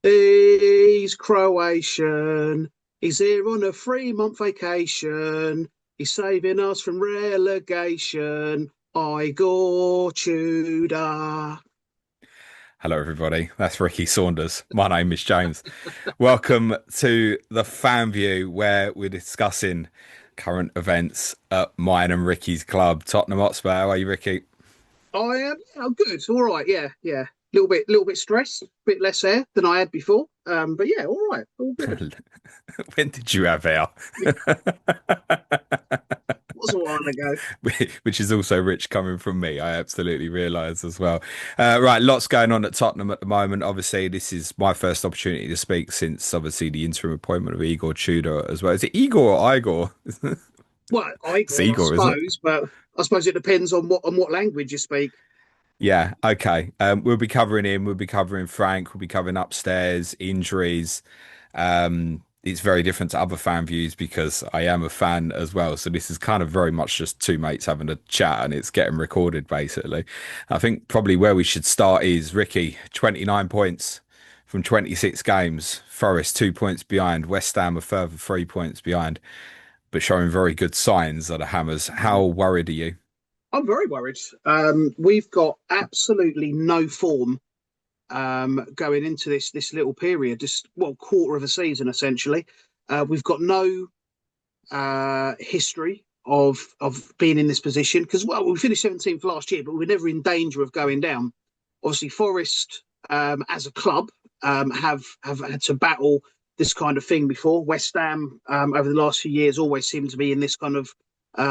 He's Croatian. He's here on a 3-month vacation. He's saving us from relegation. Igor Tudor. Hello, everybody. That's Ricky Saunders. My name is James. Welcome to the Fan View, where we're discussing current events at mine and Ricky's club, Tottenham Hotspur. How are you, Ricky? I am good. All right. Yeah. Little bit stressed, a bit less air than I had before. But yeah, all right. All good. When did you have air? Was a while ago. Which is also rich coming from me. I absolutely realise as well. Right, lots going on at Tottenham at the moment. Obviously, this is my first opportunity to speak since obviously the interim appointment of Igor Tudor as well. Is it Igor or Igor? Well, It's Igor, I Igor, isn't it? suppose, but I suppose it depends on what language you speak. Yeah, okay. We'll be covering him. We'll be covering Frank. We'll be covering upstairs injuries. It's very different to other fan views because I am a fan as well. So this is kind of very much just two mates having a chat and it's getting recorded basically. I think probably where we should start is Ricky, 29 points from 26 games. Forest 2 points behind. West Ham a further 3 points behind, but showing very good signs of the Hammers. How worried are you? I'm very worried. We've got absolutely no form going into this little period, this quarter of a season essentially. We've got no history of being in this position because we finished 17th last year, but we were never in danger of going down. Obviously, Forest as a club have had to battle this kind of thing before. West Ham over the last few years always seem to be in this kind of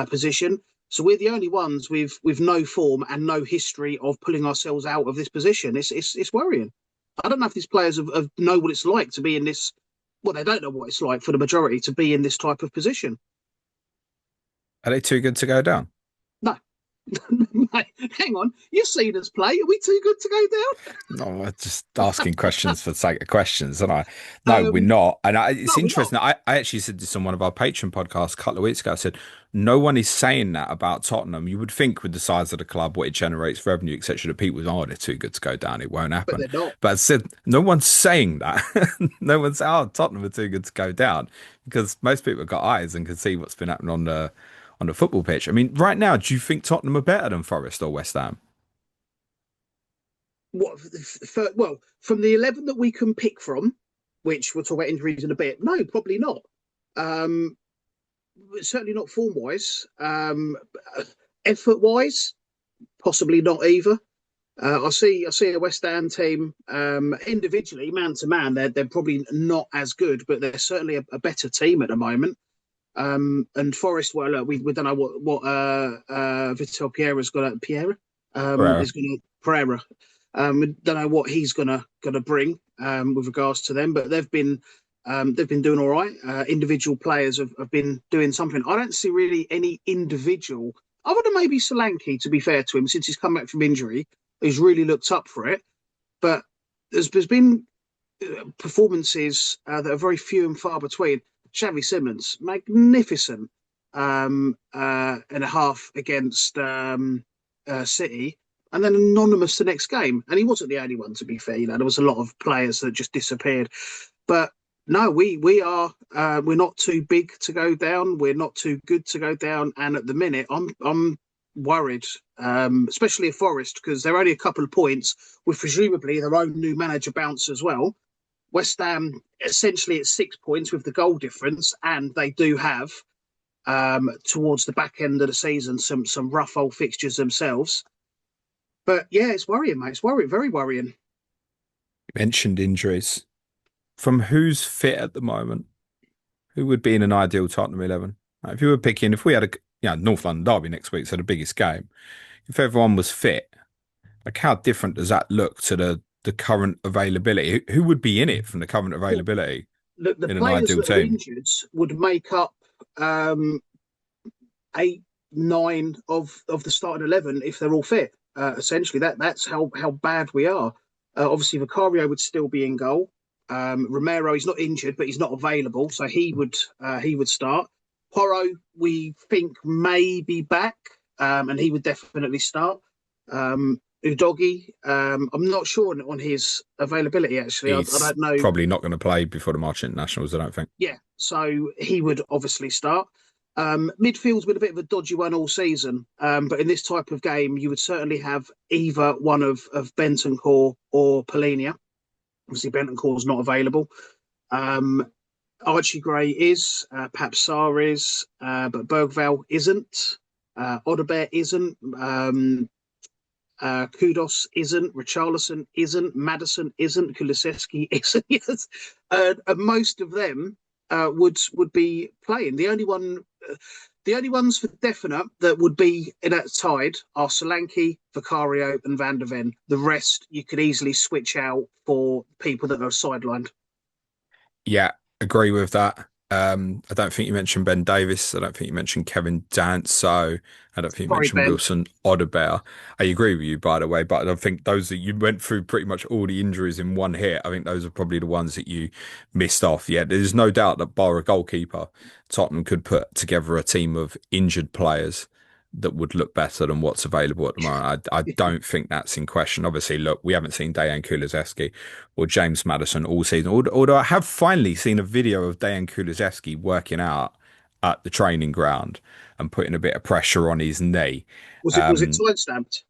position. So we're the only ones with no form and no history of pulling ourselves out of this position. It's worrying. I don't know if these players have know what it's like to be in this. Well, they don't know what it's like for the majority to be in this type of position. Are they too good to go down? No, mate, hang on. You've seen us play. Are we too good to go down? No, I'm just asking questions for the sake of questions, and I no, we're Um, not. And it's no, we're not. interesting. I actually said this on one of our Patreon podcasts a couple of weeks ago. I said no one is saying that about Tottenham. You would think with the size of the club, what it generates revenue, etc., that people, oh, they're too good to go down. It won't But happen. they're not. But I said no one's saying that. No one's saying, oh, Tottenham are too good to go down because most people have got eyes and can see what's been happening on the football pitch. I mean, right now, do you think Tottenham are better than Forest or West Ham? From the 11 that we can pick from, which we'll talk about injuries in a bit. No, probably not. Um, Certainly not form wise. Effort wise, possibly not either. I see a West Ham team individually, man to man. They're probably not as good, but they're certainly a better team at the moment. And Forest, well, we don't know what Vitor Pereira's got. Pereira Pereira. is going to Pereira. We don't know what he's gonna bring with regards to them, but they've been doing all right. Individual players have been doing something. I don't see really any individual other than maybe Solanke. To be fair to him, since he's come back from injury, he's really looked up for it. But there's been performances that are very few and far between. Xavi Simons, magnificent and a half against City, and then anonymous the next game. And he wasn't the only one, to be fair. You know, there was a lot of players that just disappeared. But no, we're not too big to go down. We're not too good to go down. And at the minute, I'm worried, especially at Forest because they're only a couple of points with presumably their own new manager bounce as well. West Ham essentially at 6 points with the goal difference, and they do have towards the back end of the season some rough old fixtures themselves. But yeah, it's worrying, mate. It's worrying, very worrying. You mentioned injuries. From who's fit at the moment? Who would be in an ideal Tottenham 11? Like, if you were picking, if we had a North London derby next week, so the biggest game, if everyone was fit, like how different does that look to the current availability? Who would be in it from the current Well, availability the in an players ideal that are team? injured would make up um, eight, nine of the starting 11 if they're all fit. Essentially, that's how bad we are. Obviously, Vicario would still be in goal. Romero, he's not injured, but he's not available, so he would start. Porro, we think may be back, and he would definitely start. Udogi. I'm not sure on his availability actually. I He's don't know. probably not going to play before the March Internationals, I don't think. Yeah, so he would obviously start. Midfield's been a bit of a dodgy one all season, but in this type of game, you would certainly have either one of Bentancur or Polinia. Obviously, Bentancur's not available. Um, Archie Gray is, perhaps Sarr is, but Bergvall isn't. Odebear isn't. Kudos isn't, Richarlison isn't, Madison isn't, Kulusevski isn't. Yes. And most of them would be playing. The only ones for definite that would be in that side are Solanke, Vicario, and Van der Ven. The rest you could easily switch out for people that are sidelined. Yeah, agree with that. I don't think you mentioned Ben Davis. I don't think you mentioned Kevin Danso. I don't think you Sorry, mentioned Ben. Wilson Odebear. I agree with you, by the way, but I think those that you went through pretty much all the injuries in one hit. I think those are probably the ones that you missed off. Yeah, there's no doubt that bar a goalkeeper, Tottenham could put together a team of injured players that would look better than what's available at the moment. I don't think that's in question. Obviously, look, we haven't seen Dejan Kulusevski or James Maddison all season. Although I have finally seen a video of Dejan Kulusevski working out at the training ground and putting a bit of pressure on his knee. Was it time stamped?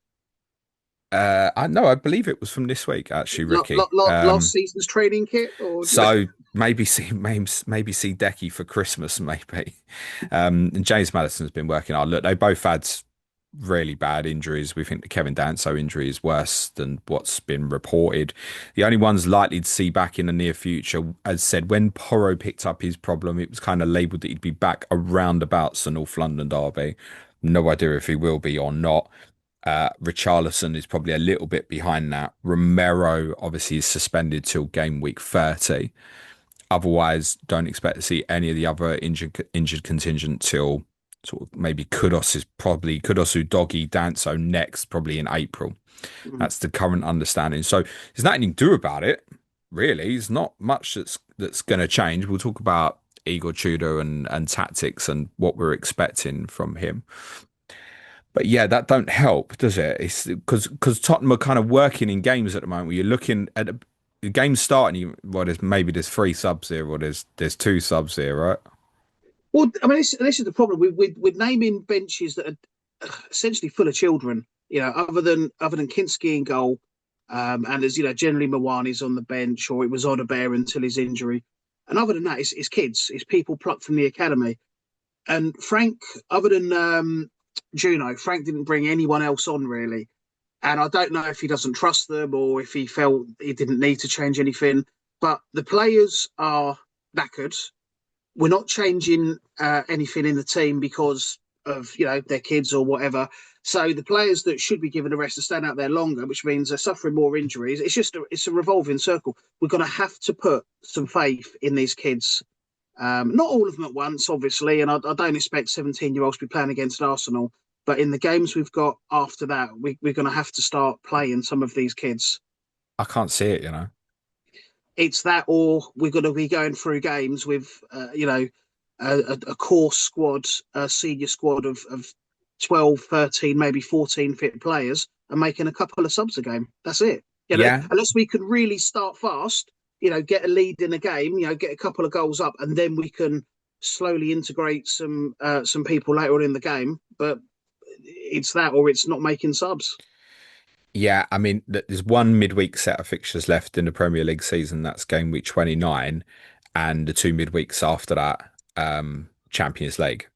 I know, I believe it was from this week, actually, Ricky. Last season's training kit, or So maybe see Decky for Christmas, maybe. And James Madison's been working hard. Look, they both had really bad injuries. We think the Kevin Danso injury is worse than what's been reported. The only ones likely to see back in the near future, as said, when Porro picked up his problem, it was kind of labelled that he'd be back around about the North London derby. No idea if he will be or not. Richarlison is probably a little bit behind that. Romero obviously is suspended till game week 30. Otherwise, don't expect to see any of the other injured contingent till sort of maybe Kudos Udogi Danso next, probably in April. That's the current understanding. So there's nothing you can do about it, really. There's not much that's going to change. We'll talk about Igor Tudor and tactics and what we're expecting from him. But yeah, that don't help, does it? It's because Tottenham are kind of working in games at the moment where you're looking at the game starting. Well, there's three subs here, or there's two subs here, right? Well, I mean, this is the problem with naming benches that are essentially full of children. Other than Kinski in goal, and there's generally Mawani's on the bench, or it was Odebear until his injury, and other than that, it's kids, it's people plucked from the academy. And Frank, other than Juno, Frank didn't bring anyone else on really. And I don't know if he doesn't trust them or if he felt he didn't need to change anything. But the players are knackered. We're not changing anything in the team because of their kids or whatever. So the players that should be given a rest are staying out there longer, which means they're suffering more injuries. It's a revolving circle. We're going to have to put some faith in these kids. Not all of them at once, obviously, and I don't expect 17-year-olds to be playing against Arsenal. But in the games we've got after that, we're going to have to start playing some of these kids. I can't see it. It's that, or we're going to be going through games with, a core squad, a senior squad of 12, 13, maybe 14 fit players and making a couple of subs a game. That's it. Yeah, Unless we can really start fast, get a lead in a game, get a couple of goals up, and then we can slowly integrate some people later on in the game. But it's that, or it's not making subs. yeah. I mean, there's one midweek set of fixtures left in the Premier League season. That's game week 29, and the two midweeks after that, Champions League.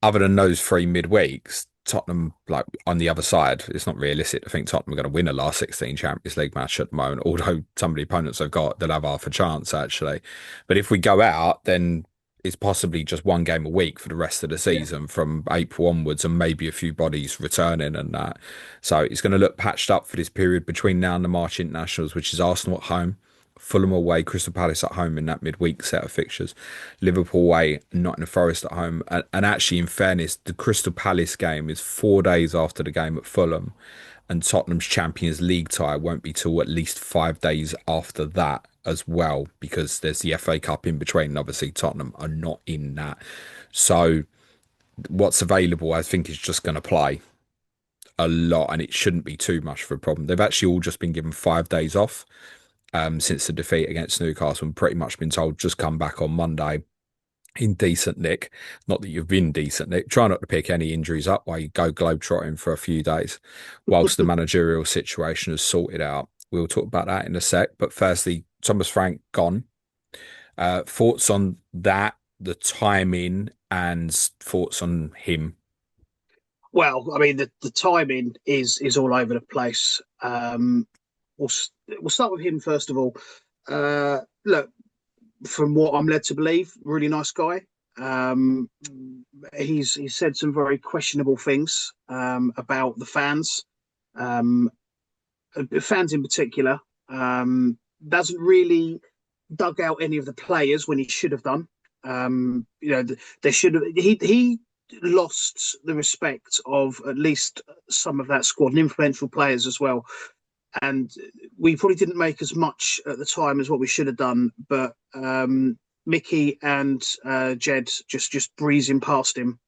Other than those three midweeks, Tottenham, like on the other side, it's not realistic to think Tottenham are going to win a last 16 Champions League match at the moment, although some of the opponents they've got, they'll have half a chance actually. But if we go out, then it's possibly just one game a week for the rest of the season from April onwards, and maybe a few bodies returning and that. So it's going to look patched up for this period between now and the March internationals, which is Arsenal at home, Fulham away, Crystal Palace at home in that midweek set of fixtures, Liverpool away, Nottingham Forest at home. And actually, in fairness, the Crystal Palace game is 4 days after the game at Fulham, and Tottenham's Champions League tie won't be till at least 5 days after that as well, because there's the FA Cup in between. And obviously, Tottenham are not in that. So what's available, I think, is just going to play a lot, and it shouldn't be too much of a problem. They've actually all just been given 5 days off since the defeat against Newcastle, and pretty much been told just come back on Monday in decent nick. Not that you've been decent nick. Try not to pick any injuries up while you go globetrotting for a few days whilst the managerial situation is sorted out. We'll talk about that in a sec. But firstly, Thomas Frank gone. Thoughts on that, the timing, and thoughts on him? Well, I mean, the timing is all over the place. We'll we'll start with him first of all. Look, from what I'm led to believe, really nice guy. He's said some very questionable things about the fans, um, fans in particular. Doesn't really dug out any of the players when he should have done. There should have he lost the respect of at least some of that squad and influential players as well. And we probably didn't make as much at the time as what we should have done. But Mickey and Jed just breezing past him.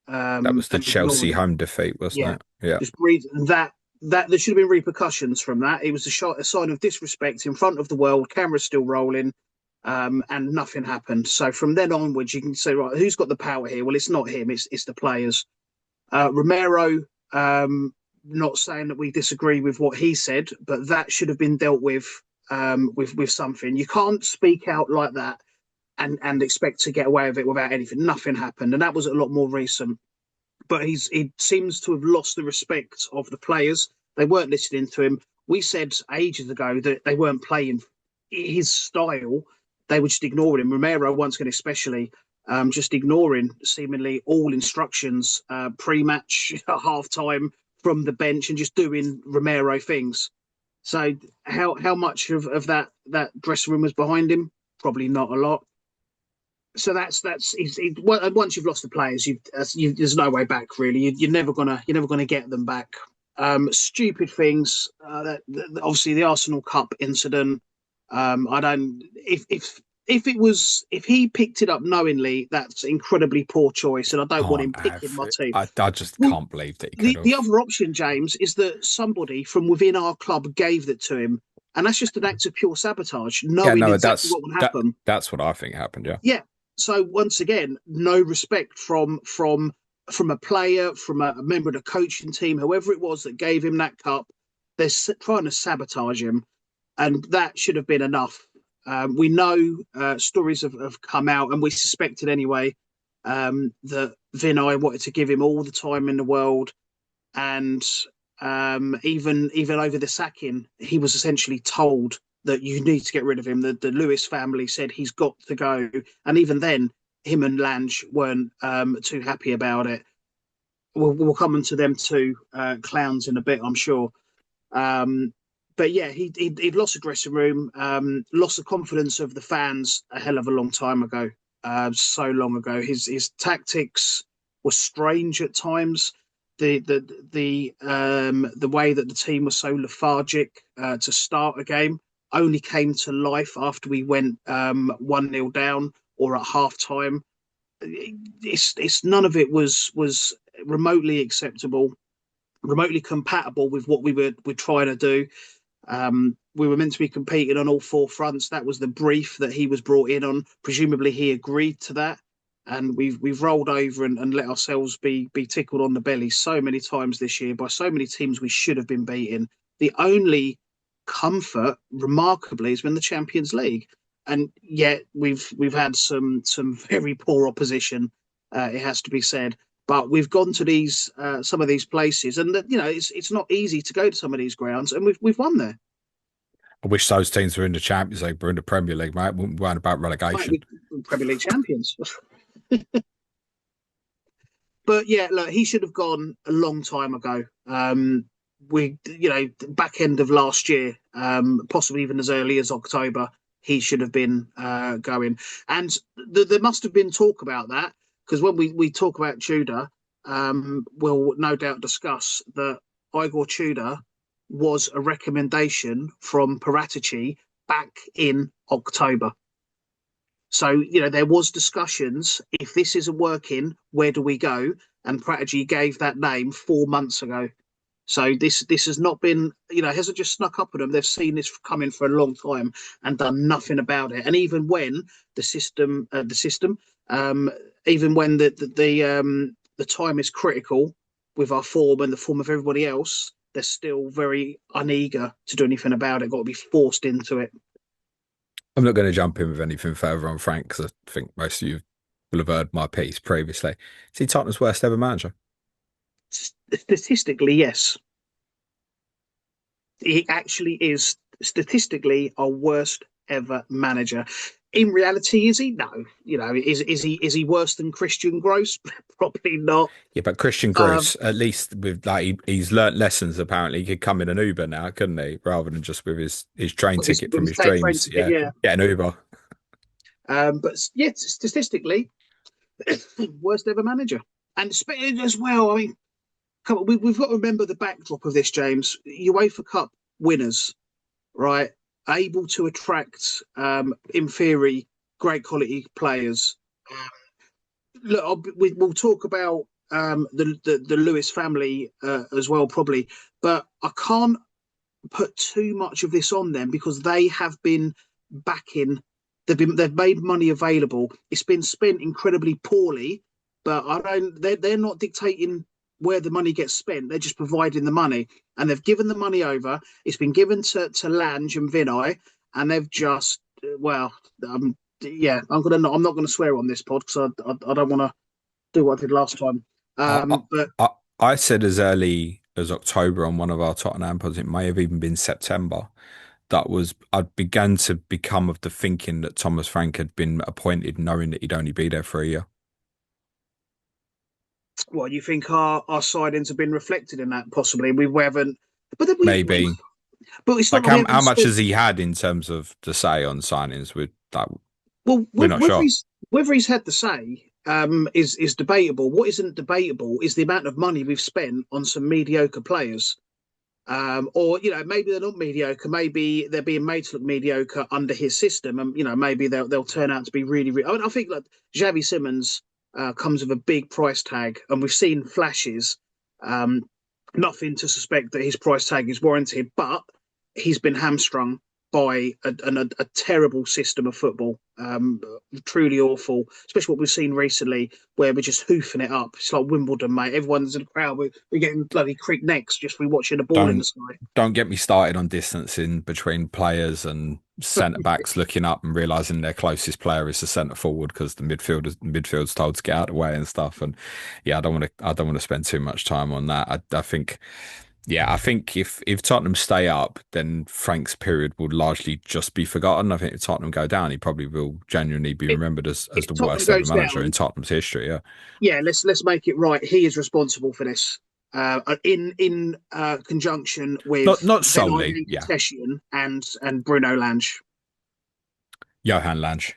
That was the And Chelsea ignoring him. home defeat, wasn't Yeah, it? Yeah. just breathe. That there should have been repercussions from that. It was a sign of disrespect in front of the world. Camera's still rolling, and nothing happened. So from then onwards, you can say, right, who's got the power here? Well, it's not him. It's the players. Romero. Not saying that we disagree with what he said, but that should have been dealt with something. You can't speak out like that and expect to get away with it without anything. Nothing happened, and that was a lot more recent. But he seems to have lost the respect of the players. They weren't listening to him. We said ages ago that they weren't playing his style. They were just ignoring him. Romero, once again, especially, just ignoring seemingly all instructions pre-match, at half-time, from the bench, and just doing Romero things. So how much of that dressing room was behind him? Probably not a lot. So once you've lost the players, there's no way back really. You're never gonna get them back. Stupid things. Obviously the Arsenal Cup incident. I don't. If he picked it up knowingly, that's incredibly poor choice, and I don't want him Can't picking have my it. team. I just Well, can't believe that he could the have. other option, James, is that somebody from within our club gave that to him, and that's just an act of pure sabotage, Yeah, knowing no, exactly what would happen. that's what I think happened. Yeah. Yeah. So once again, no respect from a player, from a member of the coaching team, whoever it was that gave him that cup. They're trying to sabotage him, and that should have been enough. We know stories have come out, and we suspected anyway that Vinay wanted to give him all the time in the world, and even over the sacking, he was essentially told that you need to get rid of him. The Lewis family said he's got to go, and even then, him and Lange weren't too happy about it. We'll come into them two clowns in a bit, I'm sure. But yeah, he'd lost the dressing room, lost the confidence of the fans a hell of a long time ago. So long ago, his tactics were strange at times. The way that the team was so lethargic to start a game only came to life after we went 1-0 down or at half time. It's none of it was remotely acceptable, remotely compatible with what we're trying to do. We were meant to be competing on all four fronts. That was the brief that he was brought in on. Presumably, he agreed to that, and we've rolled over and let ourselves be tickled on the belly so many times this year by so many teams we should have been beating. The only comfort, remarkably, has been the Champions League, and yet we've had some very poor opposition. It has to be said. But we've gone to these some of these places, and it's not easy to go to some of these grounds, and we've won there. I wish those teams were in the Champions League, were in the Premier League, mate. Wouldn't be worrying about Right, relegation. we're Premier League champions. But yeah, look, he should have gone a long time ago. Back end of last year, possibly even as early as October, he should have been going. And there must have been talk about that, because when we talk about Tudor, we'll no doubt discuss that Igor Tudor was a recommendation from Paratici back in October. So, there was discussions. If this isn't working, where do we go? And Prodigy gave that name 4 months ago. So this has not been, it hasn't just snuck up on them. They've seen this coming for a long time and done nothing about it. And even when the system, um, even when the time is critical with our form and the form of everybody else, they're still very uneager to do anything about it. Got to be forced into it. I'm not going to jump in with anything further on Frank because I think most of you will have heard my piece previously. Is he Tottenham's worst ever manager? Statistically, yes, he actually is statistically our worst ever manager. In reality, is he? No. Is he worse than Christian Gross? Probably not. Yeah, but Christian Um, Gross, at least with like he's learnt lessons. Apparently, he could come in an Uber now, couldn't he? Rather than just with his train ticket with from his his train dreams. ticket, Yeah, yeah. get an Uber. But yeah, statistically, worst ever manager, and as well. I mean, come on, we've got to remember the backdrop of this, James. UEFA Cup winners, right? Able to attract, in theory, great quality players. Look, we'll talk about the Lewis family as well, probably, but I can't put too much of this on them because they have been backing. They've made money available. It's been spent incredibly poorly, but I don't. They're not dictating where the money gets spent. They're just providing the money, and they've given the money over. It's been given to Lange and Vinay, and they've just well, yeah. I'm not gonna swear on this pod because I don't want to do what I did last time. I, But I I said as early as October on one of our Tottenham pods, it may have even been September. That was I'd began to become of the thinking that Thomas Frank had been appointed, knowing that he'd only be there for a year. what you think our sidings have been reflected in that? Possibly we haven't, but then Maybe but it's not like like we how haven't much spent. has he had in terms of the say on signings? With that, Well, we're not sure. whether he's had the say is debatable. What isn't debatable is the amount of money we've spent on some mediocre players. Or maybe they're not mediocre. Maybe they're being made to look mediocre under his system, and maybe they'll turn out to be really, really. I mean, I think that Xavi Simons comes with a big price tag, and we've seen flashes. Um, Nothing to suspect that his price tag is warranted, but he's been hamstrung by a terrible system of football. Truly awful, especially what we've seen recently, where we're just hoofing it up. It's like Wimbledon, mate. Everyone's in the crowd. We're getting bloody creek necks just for watching the ball in the Don't sky. don't get me started on distancing between players and centre backs looking up and realizing their closest player is the centre forward because the midfield's told to get out of the way and stuff. And yeah, I don't want to spend too much time on that. I think yeah, I think if Tottenham stay up, then Frank's period will largely just be forgotten. I think if Tottenham go down, he probably will genuinely be If, remembered as if the Tottenham worst ever goes manager in down, Tottenham's history. Yeah, yeah, let's make it right. He is responsible for this. In conjunction with not solely. Vinay Yeah, Tessian and Bruno Lange. Johan Lange.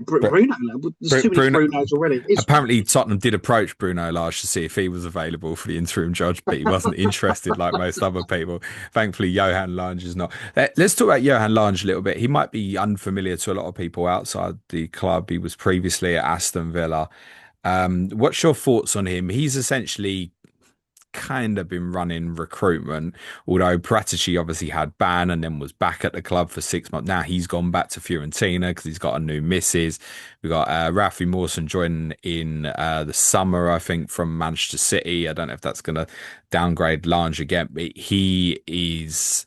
Bruno. There's too many Bruno. Brunos already. It's Apparently, Tottenham did approach Bruno Lage to see if he was available for the interim judge, but he wasn't interested like most other people. Thankfully, Johan Lange is not. Let's talk about Johan Lange a little bit. He might be unfamiliar to a lot of people outside the club. He was previously at Aston Villa. What's your thoughts on him? He's essentially kind of been running recruitment, although Paratici obviously had ban and then was back at the club for 6 months. Now he's gone back to Fiorentina because he's got a new missus. We've got Ralphie Mawson joining in the summer, I think, from Manchester City. I don't know if that's going to downgrade Lange again, but he is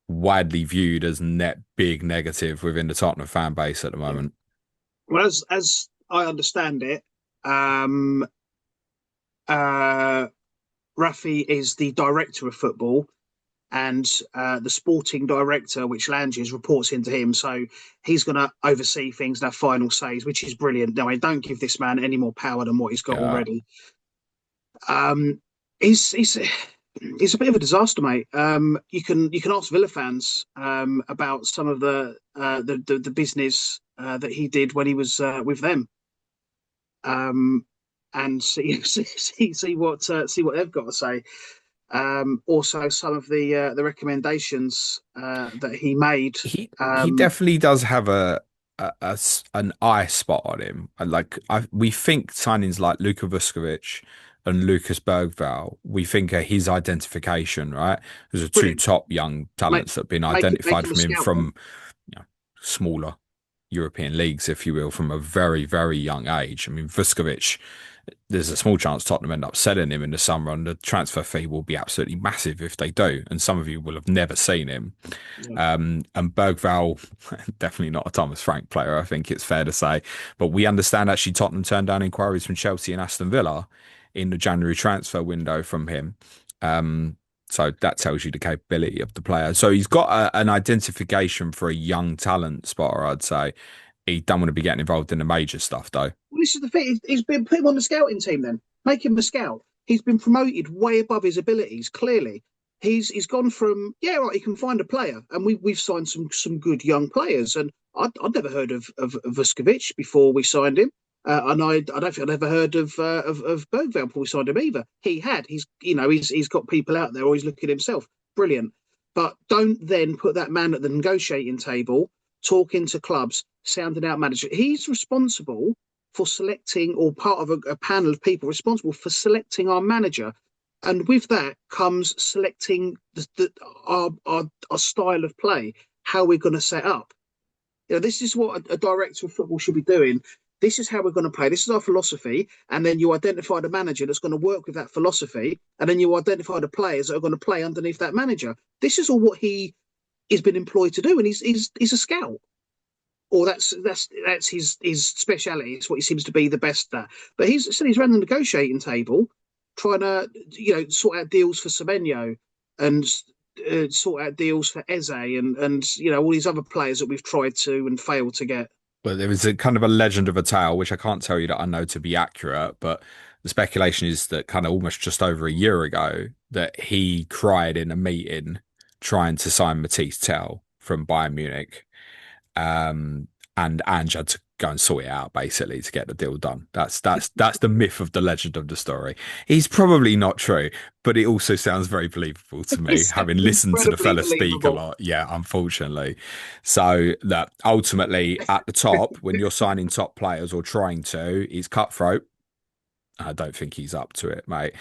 widely viewed as net big negative within the Tottenham fan base at the moment. well, as I understand it, um, uh, Rafi is the director of football, and the sporting director, which Langes reports into him. So he's going to oversee things and have final says, which is brilliant. No, I don't give this man any more power than what he's got Yeah. already. Um, he's a bit of a disaster, mate. You can ask Villa fans about some of the business that he did when he was with them, um, and see what they've got to say. Also, some of the recommendations that he made. He definitely does have an eye spot on him. And we think signings like Luka Vuskovic and Lucas Bergvall, we think are his identification, right? Those are two Brilliant. top young Make talents that have been make identified him a from him scout then. from smaller European leagues, if you will, from a very, very young age. I mean, Vuskovic, there's a small chance Tottenham end up selling him in the summer, and the transfer fee will be absolutely massive if they do. And some of you will have never seen him. Yeah. And Bergvall, definitely not a Thomas Frank player, I think it's fair to say. But we understand actually Tottenham turned down inquiries from Chelsea and Aston Villa in the January transfer window from him. Um, so that tells you the capability of the player. So he's got an identification for a young talent spotter, I'd say. He don't want to be getting involved in the major stuff, though. Well, this is the thing. He's been put him on the scouting team. Then make him a scout. He's been promoted way above his abilities. Clearly, he's gone from right. He can find a player, and we've signed some good young players. And I'd never heard of Vuskovic before we signed him. And I don't think I'd ever heard of Bergvall before we signed him either. He had. He's got people out there, or he's looking at himself. Brilliant. But don't then put that man at the negotiating table, talking to clubs, sounding out manager. He's responsible for selecting, or part of a panel of people responsible for selecting our manager. And with that comes selecting our style of play, how we're going to set up. This is what a director of football should be doing. This is how we're going to play. This is our philosophy. And then you identify the manager that's going to work with that philosophy. And then you identify the players that are going to play underneath that manager. This is all what he has been employed to do. And he's a scout. Or that's his speciality. It's what he seems to be the best at. But he's around the negotiating table, trying to sort out deals for Semenyo and sort out deals for Eze and all these other players that we've tried to and failed to get. But there was a kind of a legend of a tale, which I can't tell you that I know to be accurate, but the speculation is that kind of almost just over a year ago that he cried in a meeting trying to sign Matisse Tell from Bayern Munich. And Ange had to go and sort it out basically to get the deal done. That's the myth of the legend of the story. He's probably not true, but it also sounds very believable to me, It's having listened to the incredibly fella speak a believable. lot. Yeah, unfortunately. So that ultimately at the top, when you're signing top players or trying to, it's cutthroat. I don't think he's up to it, mate.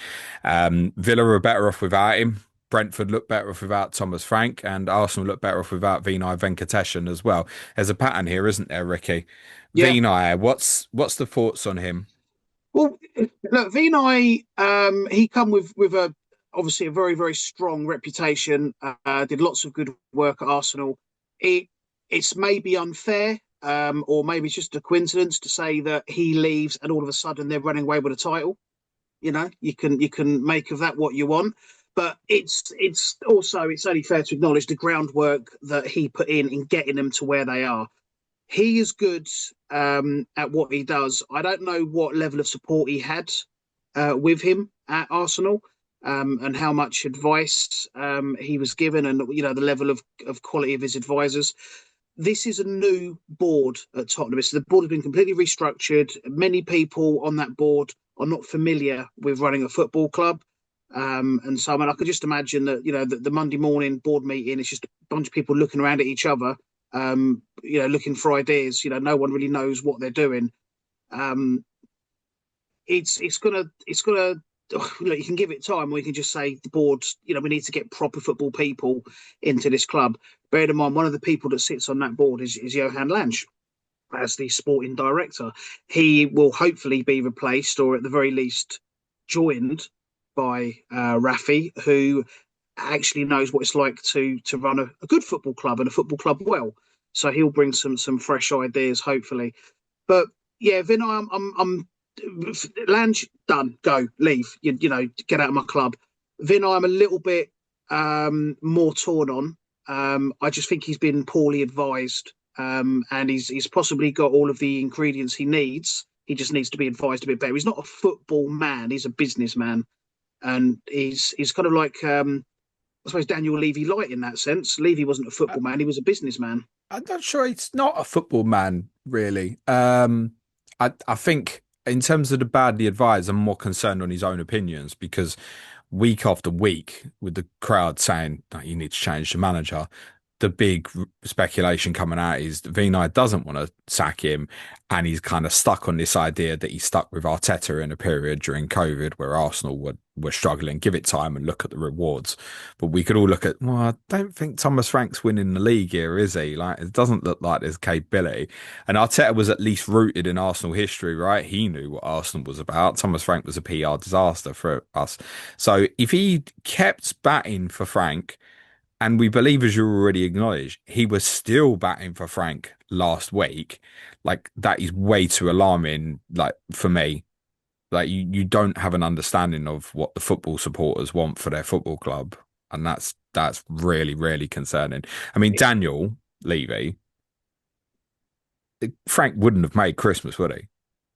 Villa are better off without him. Brentford look better off without Thomas Frank, and Arsenal look better off without Vinay Venkatesan as well. There's a pattern here, isn't there, Ricky? Yeah. Vinay, what's the thoughts on him? Well, look, Vinay, he come with a obviously a very very strong reputation. Did lots of good work at Arsenal. It's maybe unfair, or maybe it's just a coincidence to say that he leaves and all of a sudden they're running away with a title. You can make of that what you want, but it's also it's only fair to acknowledge the groundwork that he put in getting them to where they are. He is good at what he does. I don't know what level of support he had with him at Arsenal, and how much advice he was given, and the level of quality of his advisors. This is a new board at Tottenham. So the board has been completely restructured. Many people on that board are not familiar with running a football club. And so, I mean, I could just imagine that, the Monday morning board meeting is just a bunch of people looking around at each other, looking for ideas. No one really knows what they're doing. Um, it's gonna look, you can give it time, or you can just say the board, we need to get proper football people into this club. Bear in mind, one of the people that sits on that board is Johan Lange as the sporting director. He will hopefully be replaced, or at the very least joined by Rafi, who actually knows what it's like to run a good football club and a football club well. So he'll bring some fresh ideas, hopefully. But yeah, Vinay, I'm Lange, done, go, leave. Get out of my club. Vinay, I'm a little bit more torn on. I just think he's been poorly advised, and he's possibly got all of the ingredients he needs. He just needs to be advised a bit better. He's not a football man; he's a businessman, and he's kind of like I suppose Daniel Levy light in that sense. Levy wasn't a I, football man; he was a businessman. I'm not sure he's not a football man, really. I think in terms of the badly advised, I'm more concerned on his own opinions because week after week, with the crowd saying, "No, you need to change the manager," the big speculation coming out is Vinay doesn't want to sack him, and he's kind of stuck on this idea that he's stuck with Arteta in a period during COVID where Arsenal were struggling. Give it time and look at the rewards. But we could all look at, well, I don't think Thomas Frank's winning the league here, is he? Like, it doesn't look like there's capability. And Arteta was at least rooted in Arsenal history, right? He knew what Arsenal was about. Thomas Frank was a PR disaster for us. So if he kept batting for Frank, and we believe, as you already acknowledged, he was still batting for Frank last week. Like, that is way too alarming. Like, for me, like you don't have an understanding of what the football supporters want for their football club, and that's really really concerning. I mean, Daniel Levy, Frank wouldn't have made Christmas, would he?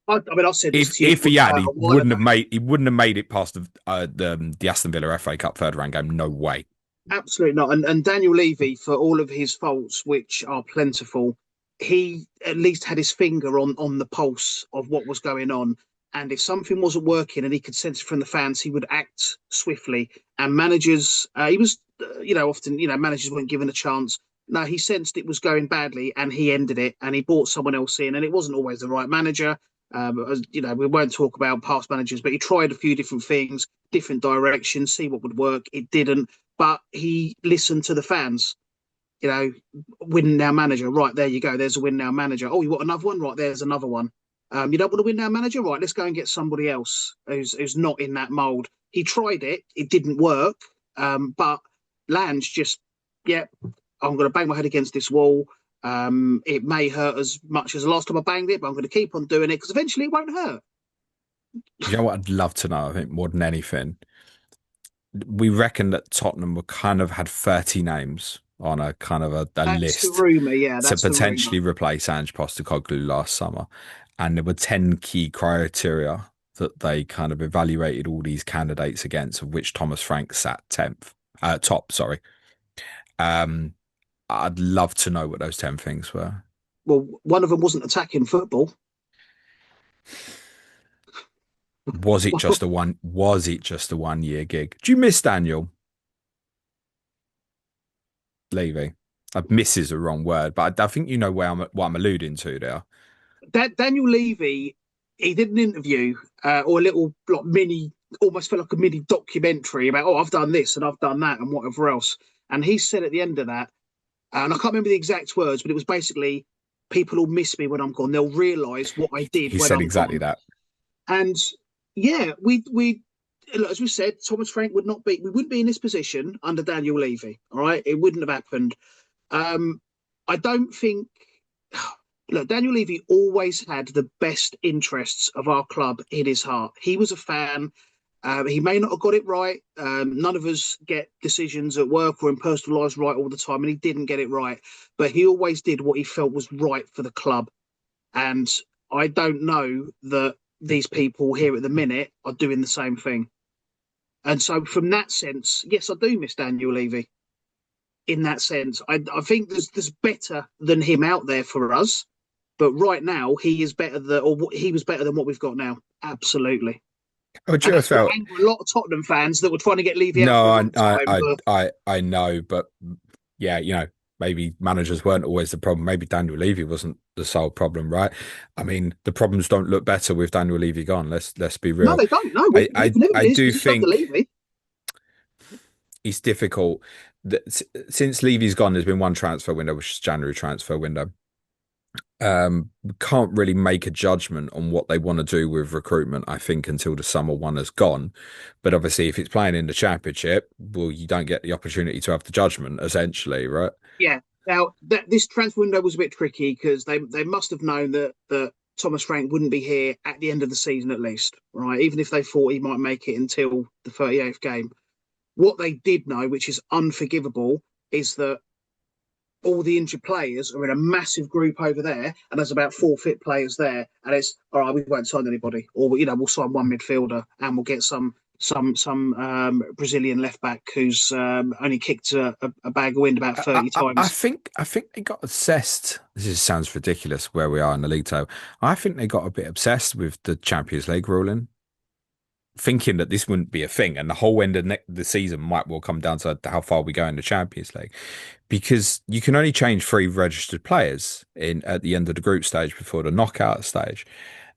I mean, I said this to you If he had, a while ago. he wouldn't have made it past the Aston Villa FA Cup third round game. No way. Absolutely not. And Daniel Levy, for all of his faults, which are plentiful, he at least had his finger on the pulse of what was going on. And if something wasn't working and he could sense it from the fans, he would act swiftly. And managers, he was, often, managers weren't given a chance. No, he sensed it was going badly and he ended it and he brought someone else in. And it wasn't always the right manager. We won't talk about past managers, but he tried a few different things, different directions, see what would work. It didn't, but he listened to the fans. Win now manager. Right, there you go. There's a win now manager. Oh, you want another one? Right, there's another one. You don't want to win now manager? Right, let's go and get somebody else who's not in that mould. He tried it. It didn't work. But Lange just, yeah, I'm going to bang my head against this wall. It may hurt as much as the last time I banged it, but I'm going to keep on doing it because eventually it won't hurt. You know what I'd love to know, I think, more than anything? We reckon that Tottenham were kind of had 30 names on a kind of a That's the list rumour, yeah, to that's the rumour. potentially replace Ange Postecoglou last summer. And there were 10 key criteria that they kind of evaluated all these candidates against, of which Thomas Frank sat 10th, top, sorry. Um, I'd love to know what those 10 things were. Well, one of them wasn't attacking football. Was it just a 1 year gig? Do you miss Daniel Levy? Miss is the wrong word, but I think you know what I'm alluding to there. Daniel Levy, he did an interview or a little like mini, almost felt like a mini documentary about, oh, I've done this and I've done that and whatever else. And he said at the end of that, and I can't remember the exact words, but it was basically, people will miss me when I'm gone. They'll realise what I did He when said I'm exactly gone. that. And yeah, as we said, Thomas Frank we wouldn't be in this position under Daniel Levy. All right, it wouldn't have happened. I don't think. Look, Daniel Levy always had the best interests of our club in his heart. He was a fan. He may not have got it right. None of us get decisions at work or in personal lives right all the time, and he didn't get it right. But he always did what he felt was right for the club. And I don't know that these people here at the minute are doing the same thing. And so, from that sense, yes, I do miss Daniel Levy. In that sense, I think there's better than him out there for us. But right now, he is better than, or he was better than what we've got now. Absolutely. I And just that's going to felt anger a lot of Tottenham fans that were trying to get Levy out for no, a long time. But I know, but yeah, maybe managers weren't always the problem. Maybe Daniel Levy wasn't the sole problem, right? I mean, the problems don't look better with Daniel Levy gone. Let's be no, real. they don't. No, we've never I been in this do position under think Levy. it's difficult that since Levy's gone, there's been one transfer window, which is January transfer window. We can't really make a judgment on what they want to do with recruitment, I think, until the summer one has gone. But obviously, if it's playing in the championship, well, you don't get the opportunity to have the judgment, essentially, right? Yeah. Now, this transfer window was a bit tricky because they must have known that Thomas Frank wouldn't be here at the end of the season, at least, right? Even if they thought he might make it until the 38th game. What they did know, which is unforgivable, is that all the injured players are in a massive group over there, and there's about 4 fit players there, and it's all right. We won't sign anybody, or we'll sign one midfielder, and we'll get some Brazilian left back who's only kicked a bag of wind about 30 times. I think they got obsessed. Sounds ridiculous where we are in the league table. I think they got a bit obsessed with the Champions League ruling thinking that this wouldn't be a thing, and the whole end of the season might well come down to how far we go in the Champions League, because you can only change 3 registered players in at the end of the group stage before the knockout stage,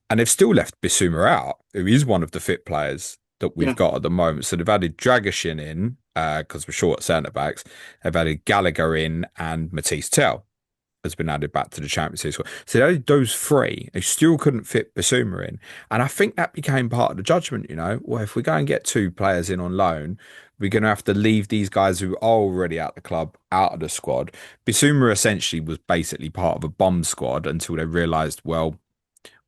and they've still left Bissouma out, who is one of the fit players that we've Yeah. got at the moment. So they've added Dragishin in because we're short centre backs. They've added Gallagher in, and Matisse Tell has been added back to the Champions League squad. So those 3, they still couldn't fit Basuma in. And I think that became part of the judgment, Well, if we go and get 2 players in on loan, we're going to have to leave these guys who are already at the club out of the squad. Basuma essentially was basically part of a bomb squad until they realised, well,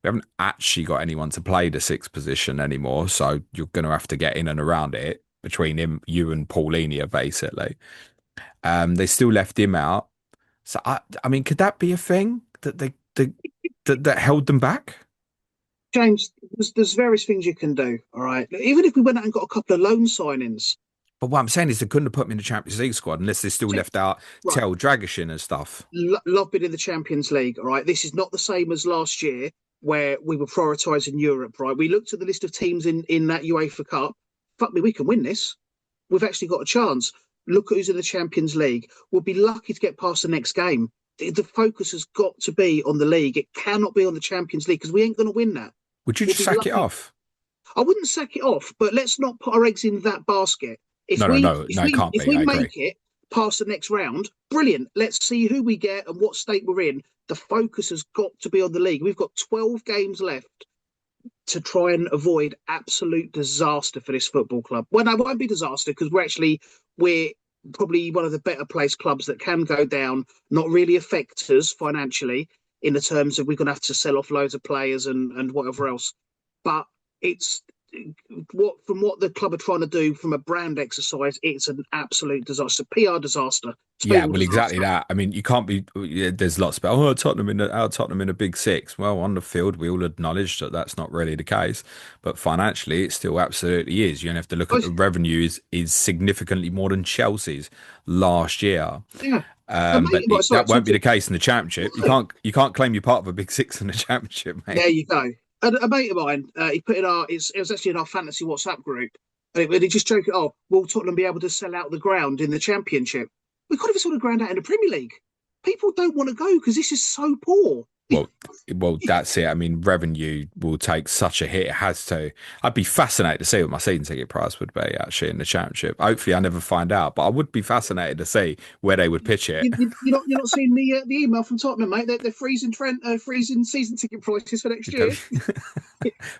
we haven't actually got anyone to play the 6th position anymore. So you're going to have to get in and around it between him, you and Paulinia, basically. They still left him out. So I mean, could that be a thing that that held them back? James, there's various things you can do. All right. Even if we went out and got a couple of loan signings. But what I'm saying is they couldn't have put him in the Champions League squad unless they still left out Right. Tel Dragishin and stuff. Love being in the Champions League. All right. This is not the same as last year where we were prioritising Europe. Right. We looked at the list of teams in that UEFA Cup. Fuck me, we can win this. We've actually got a chance. Look at who's in the Champions League. We'll be lucky to get past the next game. The focus has got to be on the league. It cannot be on the Champions League because we ain't going to win that. Would you just sack it off? I wouldn't sack it off, but let's not put our eggs in that basket. No, it can't be. If we I make agree. it past the next round, brilliant. Let's see who we get and what state we're in. The focus has got to be on the league. We've got 12 games left to try and avoid absolute disaster for this football club. Well, no, it won't be disaster because we're probably one of the better placed clubs that can go down, not really affect us financially in the terms of we're going to have to sell off loads of players and whatever else. But it's from what the club are trying to do from a brand exercise, it's an absolute disaster, PR disaster. Yeah, well, exactly that. I mean, you can't be. There's lots about Tottenham in a big 6. Well, on the field, we all acknowledge that that's not really the case, but financially, it still absolutely is. You only have to look at the revenue is significantly more than Chelsea's last year. Yeah. But that won't be the case in the Championship. You can't claim you're part of a big 6 in the Championship, mate. There you go. A mate of mine, he put in it was actually in our fantasy WhatsApp group, and he just joked, "Oh, will Tottenham be able to sell out the ground in the Championship? We could have sold the ground out in the Premier League. People don't want to go because this is so poor." Well, that's it. I mean, revenue will take such a hit. It has to. I'd be fascinated to see what my season ticket price would be actually in the Championship. Hopefully, I never find out, but I would be fascinated to see where they would pitch it. You're not seeing the email from Tottenham, mate. They're freezing season ticket prices for next year.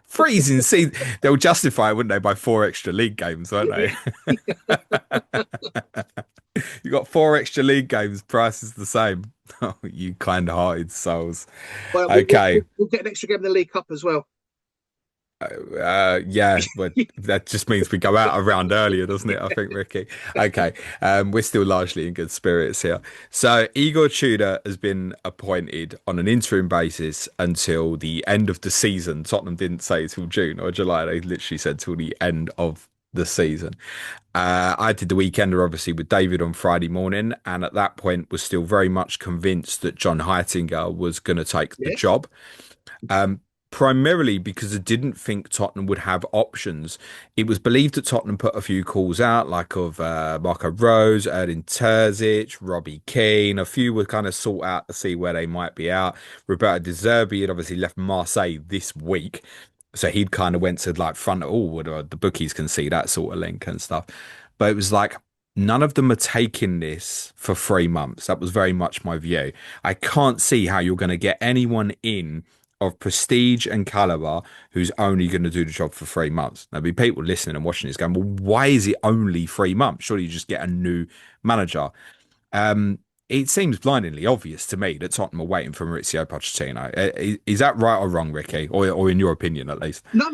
Freezing season. They'll justify it, wouldn't they, by 4 extra league games, won't they? You got 4 extra league games, price is the same. Oh, you kind-hearted souls. Well, okay. We'll get an extra game in the League Cup as well. Yeah, but that just means we go out a round earlier, doesn't it? I think, Ricky. Okay, we're still largely in good spirits here. So Igor Tudor has been appointed on an interim basis until the end of the season. Tottenham didn't say till June or July. They literally said till the end of the season. I did the weekender obviously with David on Friday morning, and at that point was still very much convinced that John Heitinga was going to take the job. Primarily because I didn't think Tottenham would have options. It was believed that Tottenham put a few calls out, like of Marco Rose, Erdin Terzic, Robbie Keane. A few were kind of sought out to see where they might be out. Roberto De Zerbi had obviously left Marseille this week, so he'd kind of went to like front of all, the bookies can see that sort of link and stuff. But it was like none of them are taking this for 3 months. That was very much my view. I can't see how you're going to get anyone in of prestige and caliber who's only going to do the job for 3 months. There'll be people listening and watching this going, well, why is it only 3 months? Surely you just get a new manager. It seems blindingly obvious to me that Tottenham are waiting for Mauricio Pochettino. Is that right or wrong, Ricky? Or in your opinion, at least? No.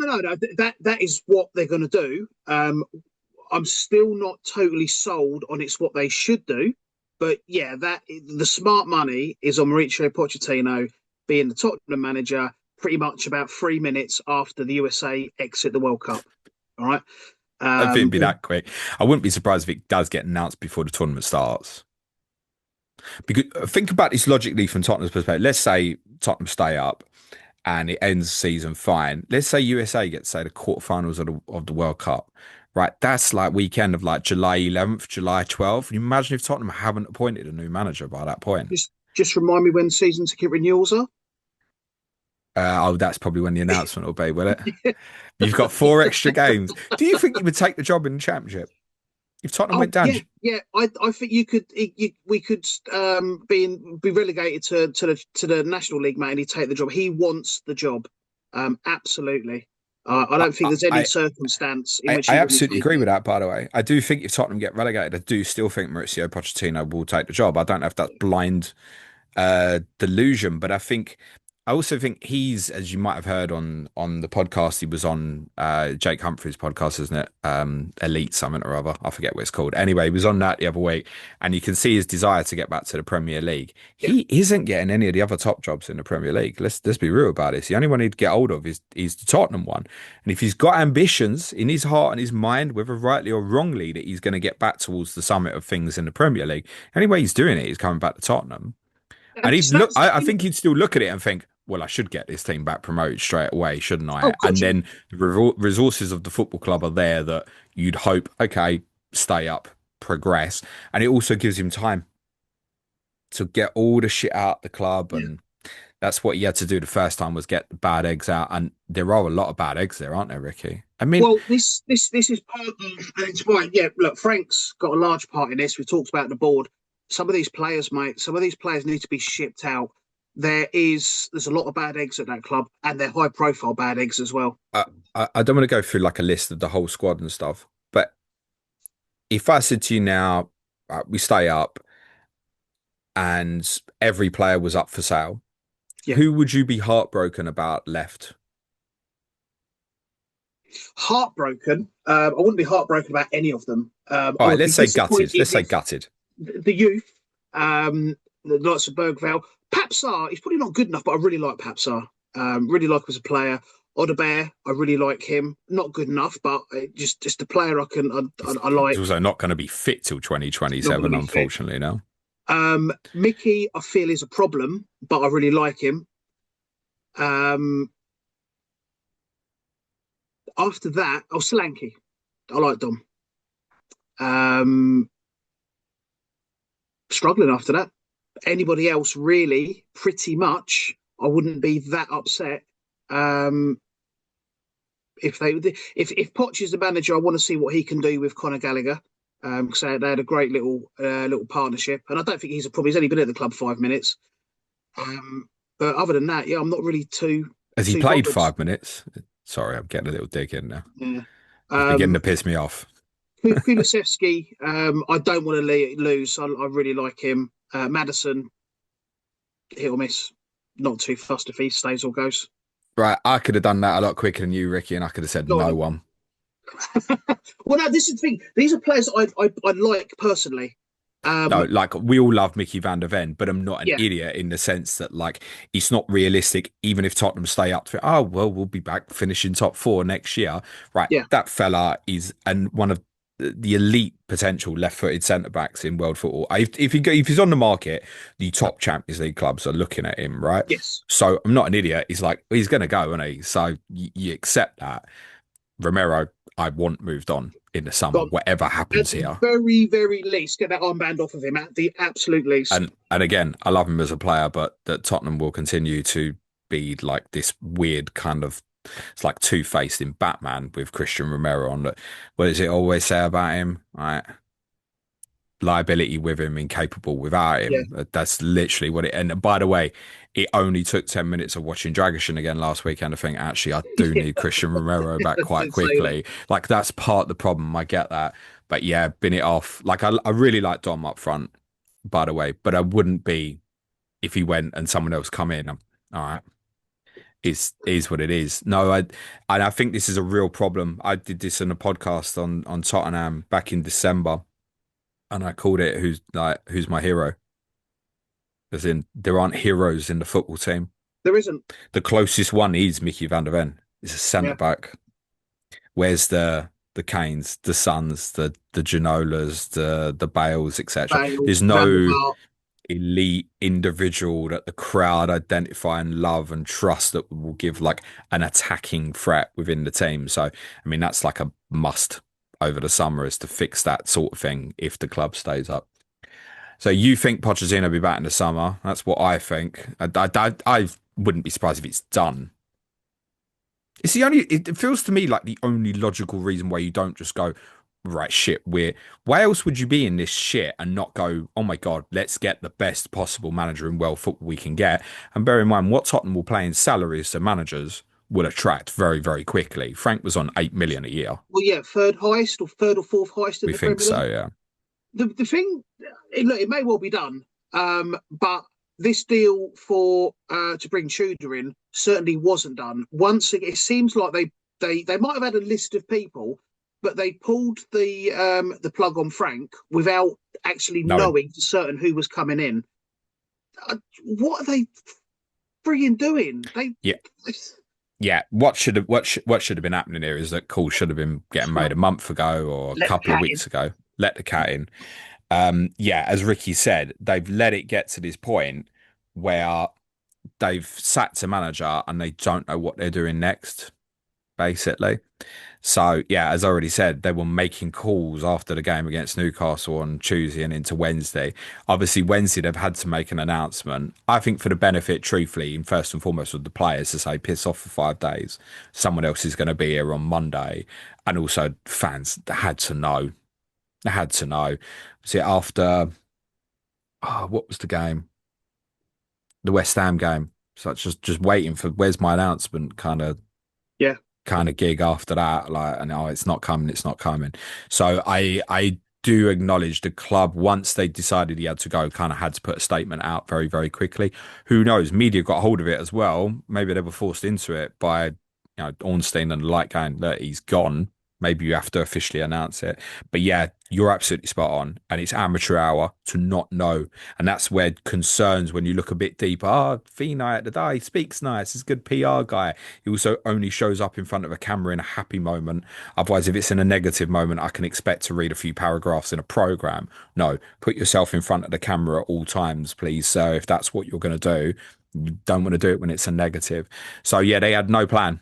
That is what they're going to do. I'm still not totally sold on it's what they should do. But yeah, the smart money is on Mauricio Pochettino being the Tottenham manager pretty much about 3 minutes after the USA exit the World Cup. All right. I think it'd be that quick. I wouldn't be surprised if it does get announced before the tournament starts. Because think about this logically from Tottenham's perspective. Let's say Tottenham stay up and it ends the season fine. Let's say USA gets say the quarterfinals of the World Cup. Right, that's like weekend of like July 11th, July 12th. Can you imagine if Tottenham haven't appointed a new manager by that point? Just remind me when season ticket renewals are. Oh, that's probably when the announcement will be, will it? You've got 4 extra games. Do you think you would take the job in the Championship if Tottenham Oh went down? yeah, yeah. I think we could be relegated to the National League, mate, and he'd take the job. He wants the job. Absolutely. I I, don't think there's any I, circumstance in I, which I he wouldn't absolutely take agree it. with that, by the way. I do think if Tottenham get relegated, I do still think Mauricio Pochettino will take the job. I don't know if that's blind delusion, but I also think he's, as you might have heard on the podcast, he was on Jake Humphrey's podcast, isn't it? Elite something or other. I forget what it's called. Anyway, he was on that the other week, and you can see his desire to get back to the Premier League. Yeah, He isn't getting any of the other top jobs in the Premier League. Let's be real about this. The only one he'd get hold of is the Tottenham one. And if he's got ambitions in his heart and his mind, whether rightly or wrongly, that he's going to get back towards the summit of things in the Premier League, any way he's doing it is coming back to Tottenham. And he'd look, that's the I thing. think he'd still look at it and think, well, I should get this team back promoted straight away, shouldn't Oh I? God, And yeah. then the resources of the football club are there that you'd hope, okay, stay up, progress. And it also gives him time to get all the shit out the club. Yeah. And that's what he had to do the first time was get the bad eggs out. And there are a lot of bad eggs there, aren't there, Ricky? I mean, Well, this is part of, and it's fine. Yeah, look, Frank's got a large part in this. We talked about the board. Some of these players, mate, some of these players need to be shipped out. There's a lot of bad eggs at that club, and they're high profile bad eggs as well. I, I don't want to go through like a list of the whole squad and stuff, but if I said to you now, we stay up and every player was up for sale, Yeah, who would you be heartbroken about left? heartbroken. I wouldn't be heartbroken about any of them. All I right, would be let's say gutted. disappointed Let's say if gutted. the youth, the likes of Bergvale, Papsar, he's probably not good enough, but I really like Papsar. Really like him as a player. Odebear, I really like him. Not good enough, but just a player I He's like. also not going to be fit till Not going to 2027, be fit. unfortunately, now. Mickey, I feel is a problem, but I really like him. Um, After that, Slanky. I like Dom. Um, Struggling after that. Anybody else, really, pretty much, I wouldn't be that upset. Um, if Poch is the manager, I want to see what he can do with Conor Gallagher. Because they had a great little partnership, and I don't think he's a problem. He's only been at the club 5 minutes. But other than that, yeah, I'm not really Has he too played bothered. 5 minutes? Sorry, I'm getting a little dig in now. Yeah. He's beginning to Um, piss me off. Kulusevski, I don't want to lose. I really like him. Madison, hit or miss. Not too fussed if he stays or goes. Right, I could have done that a lot quicker than you, Ricky, and I could have said Go no on. one. Well, no, this is the thing. These are players that I like personally. No, Um, like we all love Mickey van der Ven, but I'm not an yeah, idiot in the sense that like it's not realistic. Even if Tottenham stay up to it, oh well, we'll be back finishing top four next year. Right, yeah, that fella is and one of the elite potential left-footed centre backs in world football. If he's on the market, the top Champions League clubs are looking at him, right? yes. So I'm not an idiot. He's like he's going to go, isn't he? So you accept that. Romero, I want moved on in the summer, Got whatever at happens the here. very, very least, get that armband off of him. At the absolute least. And again, I love him as a player, but that Tottenham will continue to be like this weird kind of it's like two-faced in Batman with Christian Romero on it. What does it always say about him? Right. Liability with him, incapable without Yeah, him. That's literally what it. And by the way, it only took 10 minutes of watching Dragition again last weekend. I think actually I do yeah. need Christian Romero back I quite did say that. quickly. Like that's part of the problem. I get that, but yeah, bin it off. Like I really like Dom up front, by the way, but I wouldn't be if he went and someone else come in. All right, is what it is. No, I think this is a real problem. I did this in a podcast on Tottenham back in December, and I called it who's my hero? As in, there aren't heroes in the football team. There isn't. The closest one is Mickey van der Ven. He's a centre Yeah, back. Where's the Kanes, the Sons, the Ginolas, the Bales, etc. Bale, There's Van der no Vaart. elite individual that the crowd identify and love and trust that will give like an attacking threat within the team. So, I mean, that's like a must over the summer is to fix that sort of thing if the club stays up. So you think Pochettino will be back in the summer? That's what I think. I wouldn't be surprised if it's done. It's the only. It feels to me like the only logical reason why you don't just go, right, shit. Why else would you be in this shit and not go, oh my god, let's get the best possible manager in world football we can get? And bear in mind what Tottenham will pay in salaries to managers will attract very, very quickly. Frank was on 8 million a year. Well, yeah, third highest or third or fourth highest in We the think Premier so, League. yeah. The thing, look, it may well be done, but this deal for to bring Tudor in certainly wasn't done. Once it seems like they might have had a list of people, but they pulled the plug on Frank without actually Knowing. knowing for certain who was coming in. What are they frigging doing? They Yeah. Yeah, what should have been happening here is that calls should have been getting made a month ago or a let the couple of cat in. weeks ago. Let the cat in. Yeah, as Ricky said, they've let it get to this point where they've sacked a manager and they don't know what they're doing next, basically. So, yeah, as I already said, they were making calls after the game against Newcastle on Tuesday and into Wednesday. Obviously, Wednesday, they've had to make an announcement. I think for the benefit, truthfully, and first and foremost, of the players to say, piss off for 5 days. Someone else is going to be here on Monday. And also, fans had to know. They had to know. See, after, what was the game? The West Ham game. So it's just waiting for where's my announcement Yeah, kind of gig after that. Like, and oh, it's not coming, it's not coming. So I do acknowledge the club once they decided he had to go, kind of had to put a statement out very, very quickly. Who knows? Media got hold of it as well. Maybe they were forced into it by Ornstein and the like going, look, he's gone. Maybe you have to officially announce it. But yeah, you're absolutely spot on. And it's amateur hour to not know. And that's where concerns when you look a bit deeper. Finai at the day, speaks nice, he's a good PR guy. He also only shows up in front of a camera in a happy moment. Otherwise, if it's in a negative moment, I can expect to read a few paragraphs in a program. No, put yourself in front of the camera at all times, please. So if that's what you're going to do, you don't want to do it when it's a negative. So yeah, they had no plan.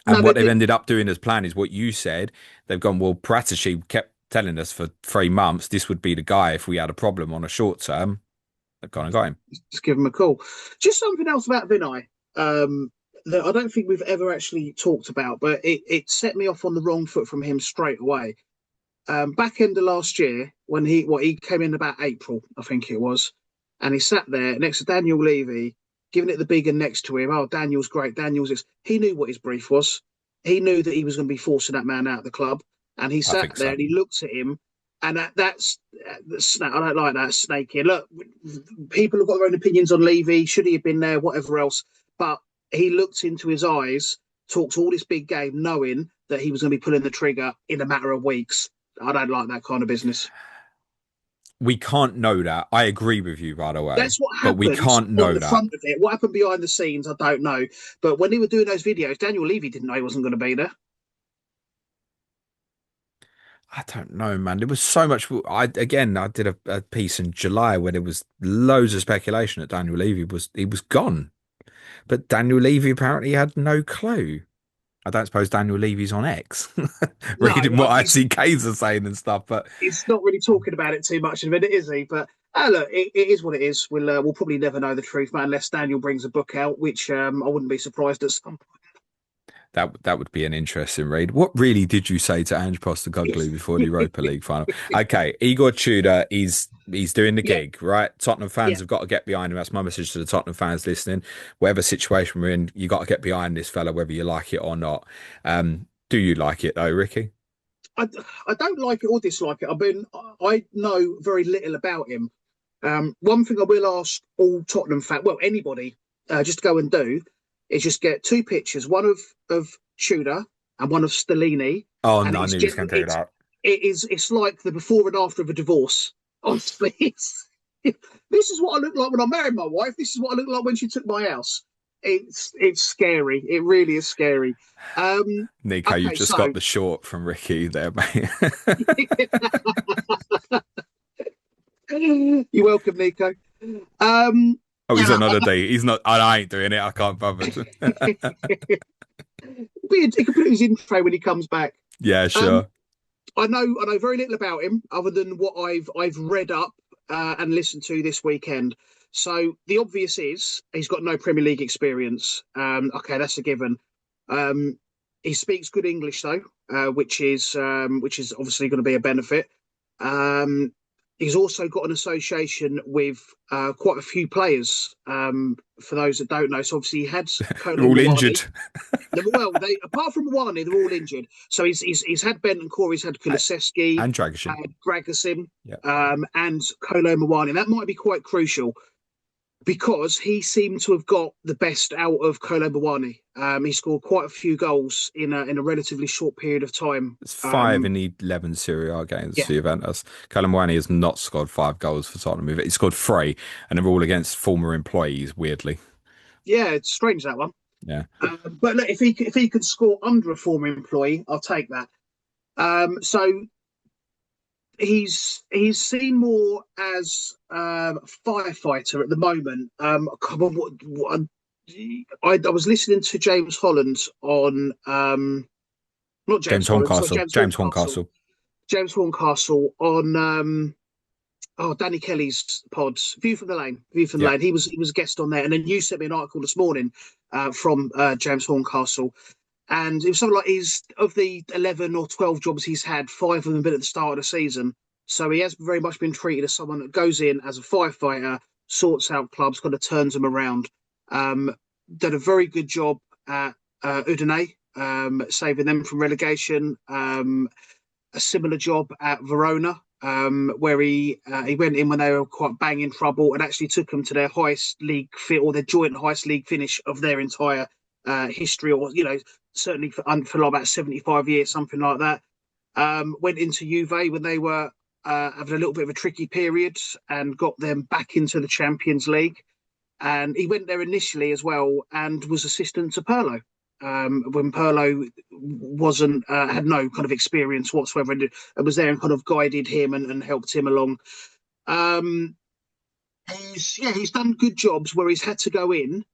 no, And they what they've did. ended up doing as plan is what you said. They've gone, well, Paratici kept telling us for 3 months this would be the guy if we had a problem on a short term. They've gone and got him. Just give him a call. Just something else about Vinay that I don't think we've ever actually talked about, but it set me off on the wrong foot from him straight away. Back end of last year, when he came in about April, I think it was, and he sat there next to Daniel Levy, giving it the big and next to him. Oh, Daniel's great. Daniel's this. He knew what his brief was. He knew that he was going to be forcing that man out of the club, and he I sat think there so. and he looked at him, and I don't like that snaky. Look, people have got their own opinions on Levy. Should he have been there? Whatever else, but he looked into his eyes, talked all this big game, knowing that he was going to be pulling the trigger in a matter of weeks. I don't like that kind of business. We can't know that. I agree with you, by the way, That's what but we happened can't on know the that. front of it. What happened behind the scenes, I don't know. But when they were doing those videos, Daniel Levy didn't know he wasn't going to be there. I don't know, man. There was so much. I did a piece in July where there was loads of speculation that Daniel Levy was gone, but Daniel Levy apparently had no clue. I don't suppose Daniel Levy's on X, No, reading what ICKs are saying and stuff. But he's not really talking about it too much in a minute, is he? But look, it is what it is. We'll probably never know the truth, man, unless Daniel brings a book out, which I wouldn't be surprised at some that would be an interesting read. What really did you say to Ange Postecoglou before the point. Europa League final? Okay, Igor Tudor he's doing the Yeah, gig, right? Tottenham yeah. fans have got to get behind him. That's my message to the Tottenham fans listening. Whatever situation we're in, you got to get behind this fella, whether you like it or not. Do you like it though, Ricky? I, I don't like it or dislike it. I know very little about him. One thing I will ask all Tottenham fans, well, anybody, just go and do, is just get two pictures, one of Tudor and one of Stellini, Oh and no, I it's knew he was going to do that. it's like the before and after of a divorce. Honestly, this is what I look like when I married my wife. This is what I look like when she took my house. It's scary. It really is scary. Nico, you've Okay, just so got the short from Ricky there, mate. You're welcome, Nico. Um, Oh, yeah, he's on look, holiday. He's not. I ain't doing it. I can't bother. he can put his intro when he comes back. Yeah, Um, sure. I know very little about him other than what I've read up and listened to this weekend. So the obvious is he's got no Premier League experience. Okay, that's a given. Um, he speaks good English though, which is obviously going to be a benefit. Um, he's also got an association with quite a few players. For those that don't know, so obviously he had They're Kolo all Muani. injured. Well, they apart from Muani, they're all injured. So he's had Bentancur, he's had Kulusevski, And Dragic. had Gragasim, Yeah. and Kolo Muani. That might be quite crucial because he seemed to have got the best out of Kolo Muani. He scored quite a few goals in a relatively short period of time. It's five in the 11 Serie A games Yeah, for Juventus. Calamwani has not scored 5 goals for Tottenham. He scored 3, and they're all against former employees, weirdly. yeah, it's strange that one. Yeah. But look, if he could score under a former employee, I'll take that. So he's seen more as a firefighter at the moment. I was listening to James Holland on not James James Holland, sorry, Horncastle. James James Horncastle. Horncastle. James Horncastle on Danny Kelly's pods, View from the Lane. View from the Yeah. Lane. He was a guest on there, and then you sent me an article this morning from James Horncastle, and it was something like he's of the 11 or 12 jobs he's had, 5 of them have been at the start of the season. So he has very much been treated as someone that goes in as a firefighter, sorts out clubs, kind of turns them around. Um, did a very good job at Udine, saving them from relegation. A similar job at Verona, where he went in when they were quite bang in trouble and actually took them to their highest league fit or their joint highest league finish of their entire history, or certainly for about 75 years, something like that. Went into Juve when they were having a little bit of a tricky period and got them back into the Champions League. And he went there initially as well and was assistant to Pirlo when Pirlo wasn't had no kind of experience whatsoever, and was there and kind of guided him and helped him along. Um, he's done good jobs where he's had to go in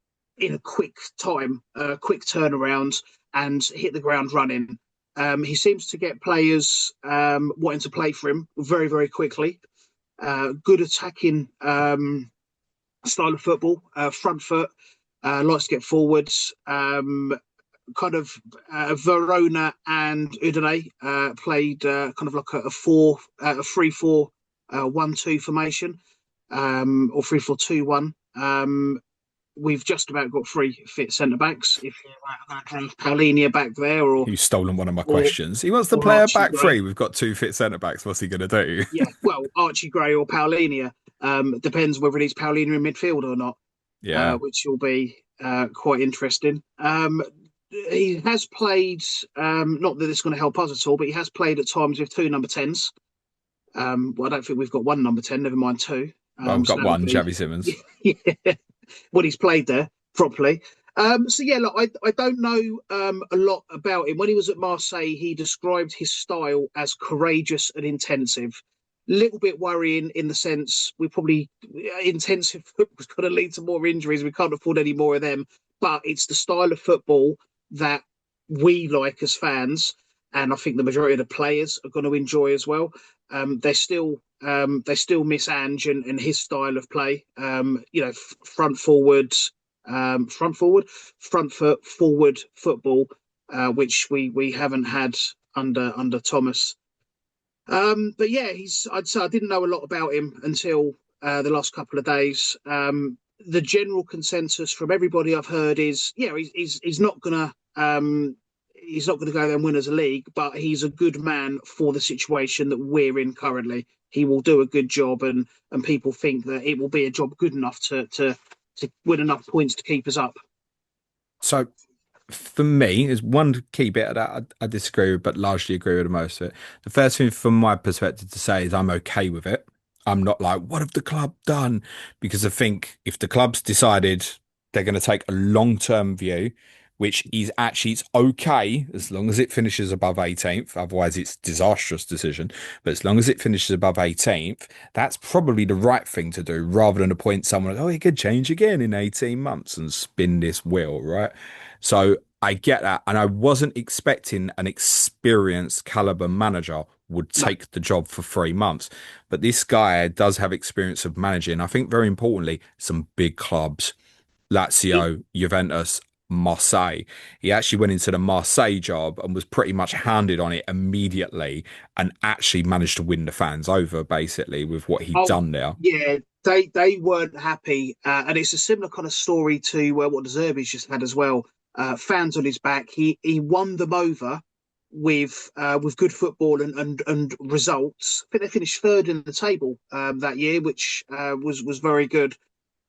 a quick time, quick turnaround, and hit the ground running. He seems to get players wanting to play for him very, very quickly. Good attacking style of football, front foot, likes to get forwards. Kind of Verona and Udine played kind of like a 3-4-1-2 formation, or 3-4-2-1. We've just about got 3 fit centre backs. If you're going to draft Paulinia back there, Who's stolen one of my or questions. He wants to or play a Archie back Gray, three. We've got 2 fit centre backs. What's he going to do? yeah, well, Archie Gray or Paulinia. Depends whether he's Paulinia in midfield or not, Yeah. which will be quite interesting. He has played, not that it's going to help us at all, but he has played at times with 2 number 10s. Well, I don't think we've got 1 number 10, never mind 2. Well, I've So got that would one, be, Javi Simmons. yeah, when he's played there properly. So yeah, look, I don't know a lot about him. When he was at Marseille, he described his style as courageous and intensive. Little bit worrying in the sense we probably intensive football's going to lead to more injuries. We can't afford any more of them. But it's the style of football that we like as fans, and I think the majority of the players are going to enjoy as well. They still miss Ange and his style of play. Front forward, front forward, front foot, forward football, which we haven't had under Thomas. But yeah, I'd say I didn't know a lot about him until the last couple of days. The general consensus from everybody I've heard is, he's not gonna he's not gonna go there and win as a league, but he's a good man for the situation that we're in currently. He will do a good job, and people think that it will be a job good enough to win enough points to keep us up. So for me, there's one key bit that I disagree with, but largely agree with most of it. The first thing from my perspective to say is I'm okay with it. I'm not like, what have the club done? Because I think if the club's decided they're going to take a long-term view, which is actually it's okay as long as it finishes above 18th. Otherwise, it's disastrous decision. But as long as it finishes above 18th, that's probably the right thing to do, rather than appoint someone. Oh, it could change again in 18 months and spin this wheel, right? So I get that, and I wasn't expecting an experienced caliber manager would No, take the job for 3 months. But this guy does have experience of managing. I think very importantly, some big clubs. it, Lazio, Juventus, Marseille. He actually went into the Marseille job and was pretty much handed on it immediately and actually managed to win the fans over basically with what he'd oh done there. yeah, they weren't happy, and it's a similar kind of story to what De Zerbi's just had as well. Fans on his back. He won them over with good football and results. I think they finished third in the table that year, which was very good.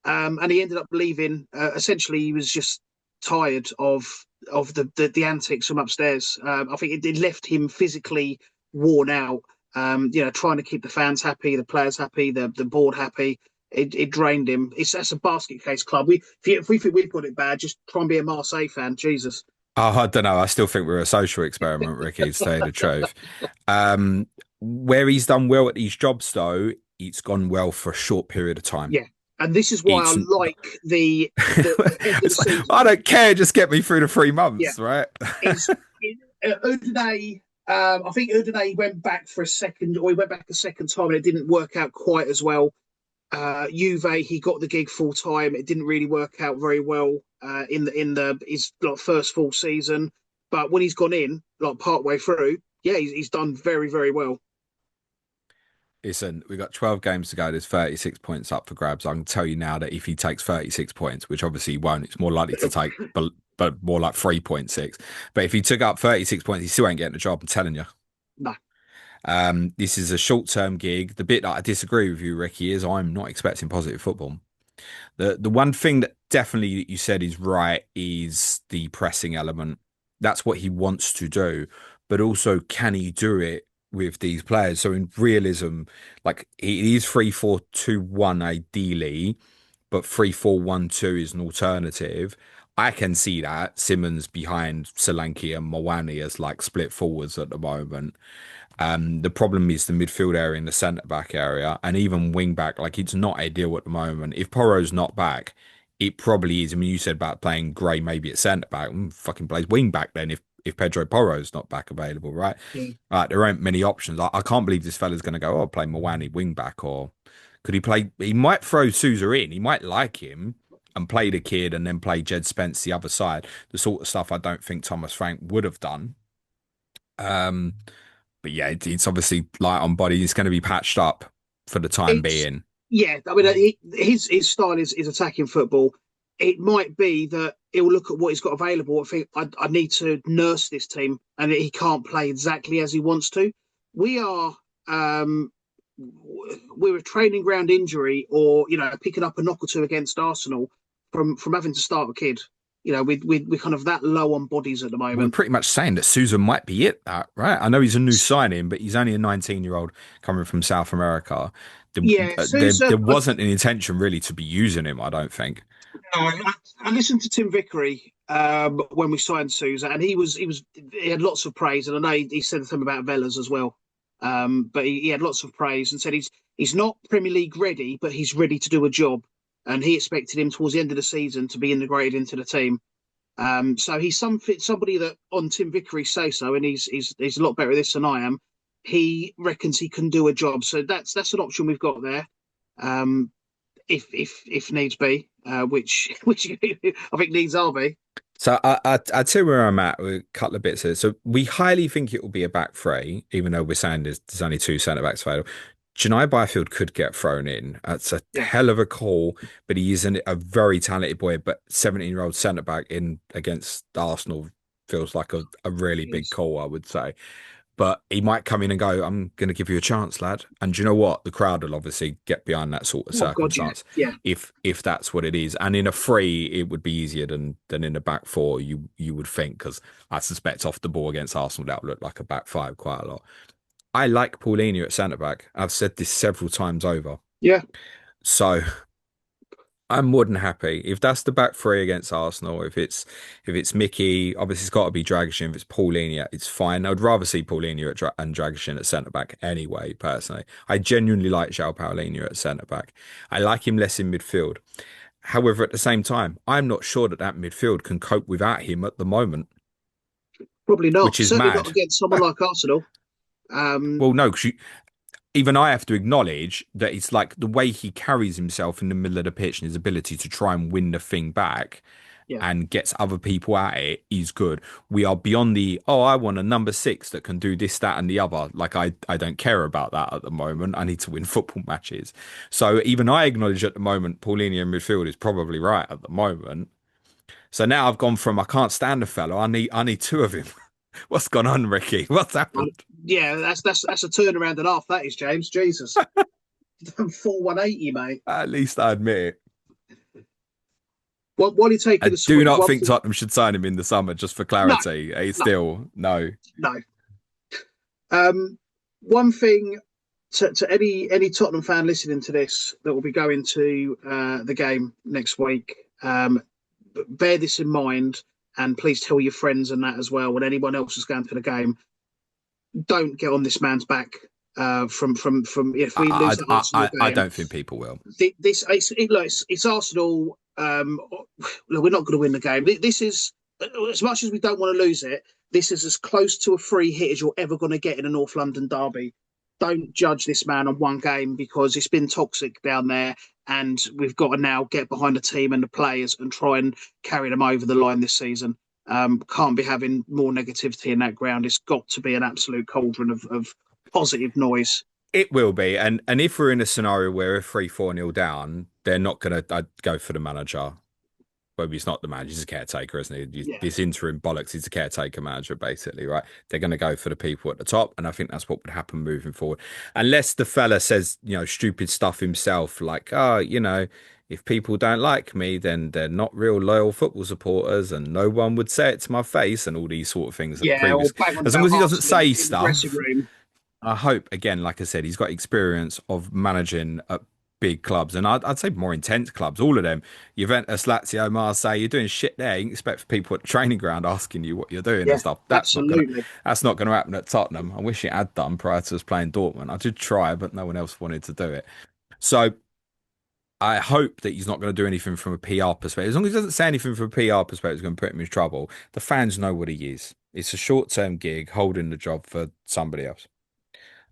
And he ended up leaving. Essentially, he was just tired of the antics from upstairs. I think it left him physically worn out. Trying to keep the fans happy, the players happy, the board happy. It drained him. That's a basket case club. If we think we've got it bad, just try and be a Marseille fan. Jesus. Oh, I don't know. I still think we're a social experiment, Ricky, to tell you the truth. Um, where he's done well at these jobs, though, it's gone well for a short period of time. Yeah, and this is why I It's like the end of the it's like, season. I don't care, just get me through the three Yeah, months, right? is Udine. I think Udine went back for a second, or he went back a second time, and it didn't work out quite as well. Juve, he got the gig full time. It didn't really work out very well in the his like first full season. But when he's gone in, like part way through, yeah, he's done very very well. Listen, we've got 12 games to go. There's 36 points up for grabs. I can tell you now that if he takes 36 points, which obviously he won't, it's more likely to take, but more like 3.6. But if he took up 36 points, he still ain't getting a job. I'm telling you. No, This is a short-term gig. The bit that I disagree with you, Ricky, is I'm not expecting positive football. The one thing that definitely that you said is right is the pressing element. That's what he wants to do, but also can he do it with these players? So in realism, like he is 3-4-2-1 ideally, but 3-4-1-2 is an alternative. I can see that Simmons behind Solanke and Mawani as like split forwards at the moment. The problem is the midfield area and the centre back area, and even wing back. Like it's not ideal at the moment. If Porro's not back, it probably is. I mean, you said about playing Gray maybe at centre back. Fucking plays wing back then if Pedro Porro's not back available, right? yeah. Right, there aren't many options. I can't believe this fella's going to go. Oh, play Mawani wing back, or could he play? He might throw Sousa in. He might like him and play the kid, and then play Jed Spence the other side. The sort of stuff I don't think Thomas Frank would have done. Um, but yeah, it's obviously light on body. It's going to be patched up for the time It's being. yeah. I mean, his style is attacking football. It might be that he'll look at what he's got available and think, I need to nurse this team, and he can't play exactly as he wants to. We are um, we're a training ground injury, or picking up a knock or two against Arsenal from having to start a kid. We're kind of that low on bodies at the We're moment. pretty much saying that Sousa might be it, that right? I know he's a new signing, but he's only a 19-year-old coming from South America. Yeah, There Sousa. wasn't an intention really to be using him, I don't think. I listened to Tim Vickery when we signed Sousa, and he had lots of praise, and I know he said something about Velas as well. But he had lots of praise and said he's not Premier League ready, but he's ready to do a job, and he expected him towards the end of the season to be integrated into the team. So he's somebody that on Tim Vickery's say so, and he's a lot better at this than I am. He reckons he can do a job, so that's an option we've got there. Um, if needs be, which I think needs are be. So I'd say where I'm at with a couple of bits here. So we highly think it will be a back three, even though we're saying there's only two centre backs available. Janai Byfield could get thrown in. That's a Yeah, hell of a call, but he isn't a very talented boy. But 17-year-old centre back in against Arsenal feels like a really big yes. call, I would say. But he might come in and go, I'm going to give you a chance, lad. And do you know what? The crowd will obviously get behind that sort of Oh God, yeah, circumstance yeah, if that's what it is. And in a free, it would be easier than in a back four, you would think, because I suspect off the ball against Arsenal, that would look like a back five quite a lot. I like Paulinho at centre back. I've said this several times over. yeah. So I'm more than happy if that's the back three against Arsenal. If it's Mickey, obviously it's got to be Dragishin. If it's Paulinho, it's fine. I'd rather see Paulinho and Dragishin at centre back anyway. Personally, I genuinely like João Paulinho at centre back. I like him less in midfield. However, at the same time, I'm not sure that that midfield can cope without him at the moment, Probably which not. is Certainly not mad. against someone like Arsenal. Um, Well, no, because even I have to acknowledge that it's like the way he carries himself in the middle of the pitch and his ability to try and win the thing back yeah, and gets other people at it is good. We are beyond the, oh, I want a number six that can do this, that, and the other. Like, I don't care about that at the moment. I need to win football matches. So even I acknowledge at the moment, Paulinho in midfield is probably right at the moment. So now I've gone from I can't stand the fellow. I need two of him. What's gone on, Ricky? What's I, happened? yeah. That's a turnaround and half. That is James. Jesus, 4,180, mate. At least I admit it. What are you taking I the do swing? not One think thing. Tottenham should sign him in the summer, just for No, clarity. It's no, still no. no. One thing to any Tottenham fan listening to this that will be going to the game next week. Bear this in mind, and please tell your friends and that as well. When anyone else is going to the game, don't get on this man's back. From if we lose I, the I, Arsenal I, I game, don't think people will. this it's Arsenal. Look, we're not going to win the game. This is as much as we don't want to lose it. This is as close to a free hit as you're ever going to get in a North London derby. Don't judge this man on one game because it's been toxic down there, and we've got to now get behind the team and the players and try and carry them over the line this season. Can't be having more negativity in that ground. It's got to be an absolute cauldron of positive noise. It will be, and if we're in a scenario where we're 3-4 nil down, they're not going to go for the manager. Well, he's not the manager; he's a caretaker, isn't he? Yeah, This interim bollocks, he's a caretaker manager, basically, right? They're going to go for the people at the top, and I think that's what would happen moving forward, unless the fella says, stupid stuff himself, like, oh, if people don't like me, then they're not real loyal football supporters, and no one would say it to my face, and all these sort of things that yeah, or previous. bang on As long about as he doesn't Arsenal say in the dressing stuff, room. I hope, again, like I said, he's got experience of managing at big clubs, and I'd say more intense clubs, all of them. Juventus, Lazio, Marseille, you're doing shit there. You can expect people at the training ground asking you what you're doing and Yeah, stuff. absolutely. That's not gonna happen at Tottenham. I wish it had done prior to us playing Dortmund. I did try, but no one else wanted to do it. So I hope that he's not going to do anything from a PR perspective. As long as he doesn't say anything from a PR perspective, it's going to put him in trouble. The fans know what he is. It's a short-term gig, holding the job for somebody else.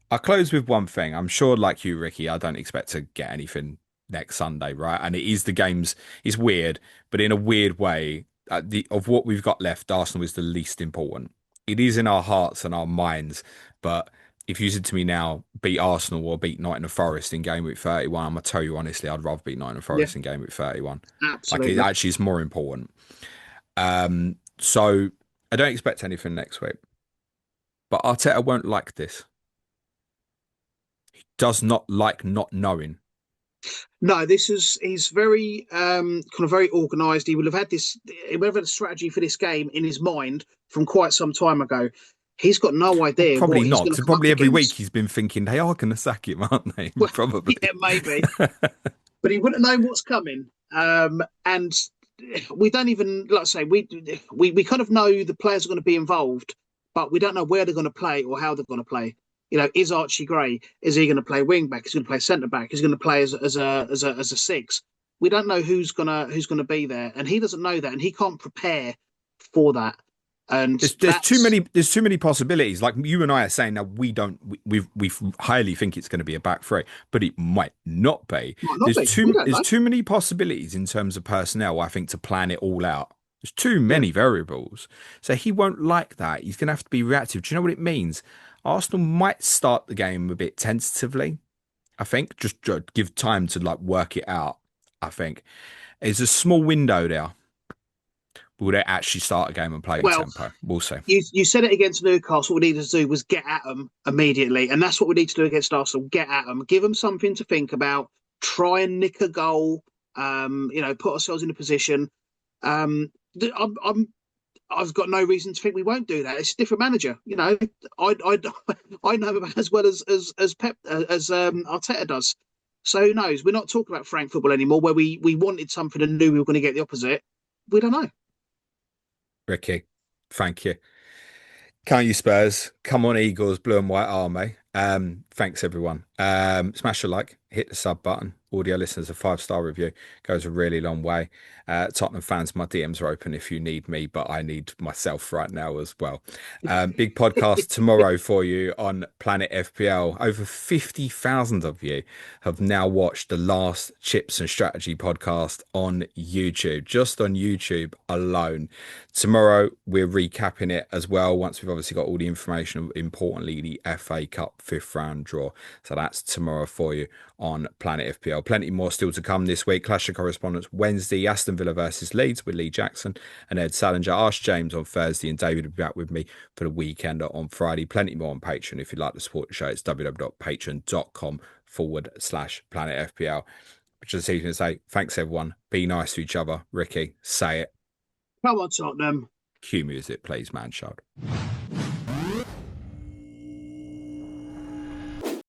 I'll close with one thing. I'm sure, like you, Ricky, I don't expect to get anything next Sunday, right? And it is the games. It's weird, but in a weird way, of what we've got left, Arsenal is the least important. It is in our hearts and our minds, but if you said to me now, beat Arsenal or beat Nottingham Forest in game week 31, I'm gonna tell you honestly, I'd rather beat Nottingham Yeah, Forest in game week 31. Like it absolutely. actually is more important. So I don't expect anything next week, but Arteta won't like this. Does not like not knowing. No, this is he's very kind of very organised. He will have had this he will have had a strategy for this game in his mind from quite some time ago. He's got no Well, idea probably what he's not, going to because come up probably every week against. he's been thinking they are going to sack him, aren't they? Well, Probably. yeah, maybe, but he wouldn't know what's coming. And we don't even, like I say, we kind of know the players are going to be involved, but we don't know where they're going to play or how they're going to play. Is Archie Gray? Is he going to play wing back? Is he going to play centre back? Is he going to play as a six? We don't know who's gonna be there, and he doesn't know that, and he can't prepare for that. And There's too many possibilities. Like you and I are saying now, we highly think it's going to be a back three, but it might not be. might not be. We don't There's know. too many possibilities in terms of personnel. I think to plan it all out. There's too Yeah. many variables, so he won't like that. He's going to have to be reactive. Do you know what it means? Arsenal might start the game a bit tentatively. I think just give time to like work it out. I think there's a small window there. Will they actually start a game and play Well, tempo? We'll see. you said it against Newcastle. What we needed to do was get at them immediately, and that's what we need to do against Arsenal. Get at them, give them something to think about. Try and nick a goal. Put ourselves in a position. I'm I've got no reason to think we won't do that. It's a different manager. I know about as well as Pep as Arteta does. So who knows? We're not talking about Frank football anymore, where we wanted something and knew we were going to get the opposite. We don't know. Ricky, thank you. Can't you Spurs? Come on, Eagles, blue and white army. Thanks everyone. Smash a like, hit the sub button. Audio listeners, a 5-star review goes a really long way. Tottenham fans, my DMs are open if you need me, but I need myself right now as well. Big podcast tomorrow for you on Planet FPL. Over 50,000 of you have now watched the last Chips and Strategy podcast on YouTube, just on YouTube alone. Tomorrow, we're recapping it as well once we've obviously got all the information, importantly, the FA Cup 5th round draw. So that's tomorrow for you on Planet FPL. Plenty more still to come this week. Clash of Correspondence Wednesday, Aston Villa versus Leeds with Lee Jackson and Ed Salinger. Ask James on Thursday, and David will be back with me for the weekend on Friday. Plenty more on Patreon. If you'd like to support the show, it's www.patreon.com/Planet FPL. Just so you can say, thanks everyone. Be nice to each other. Ricky, say it. Come on, Tottenham. Cue music, please, man child.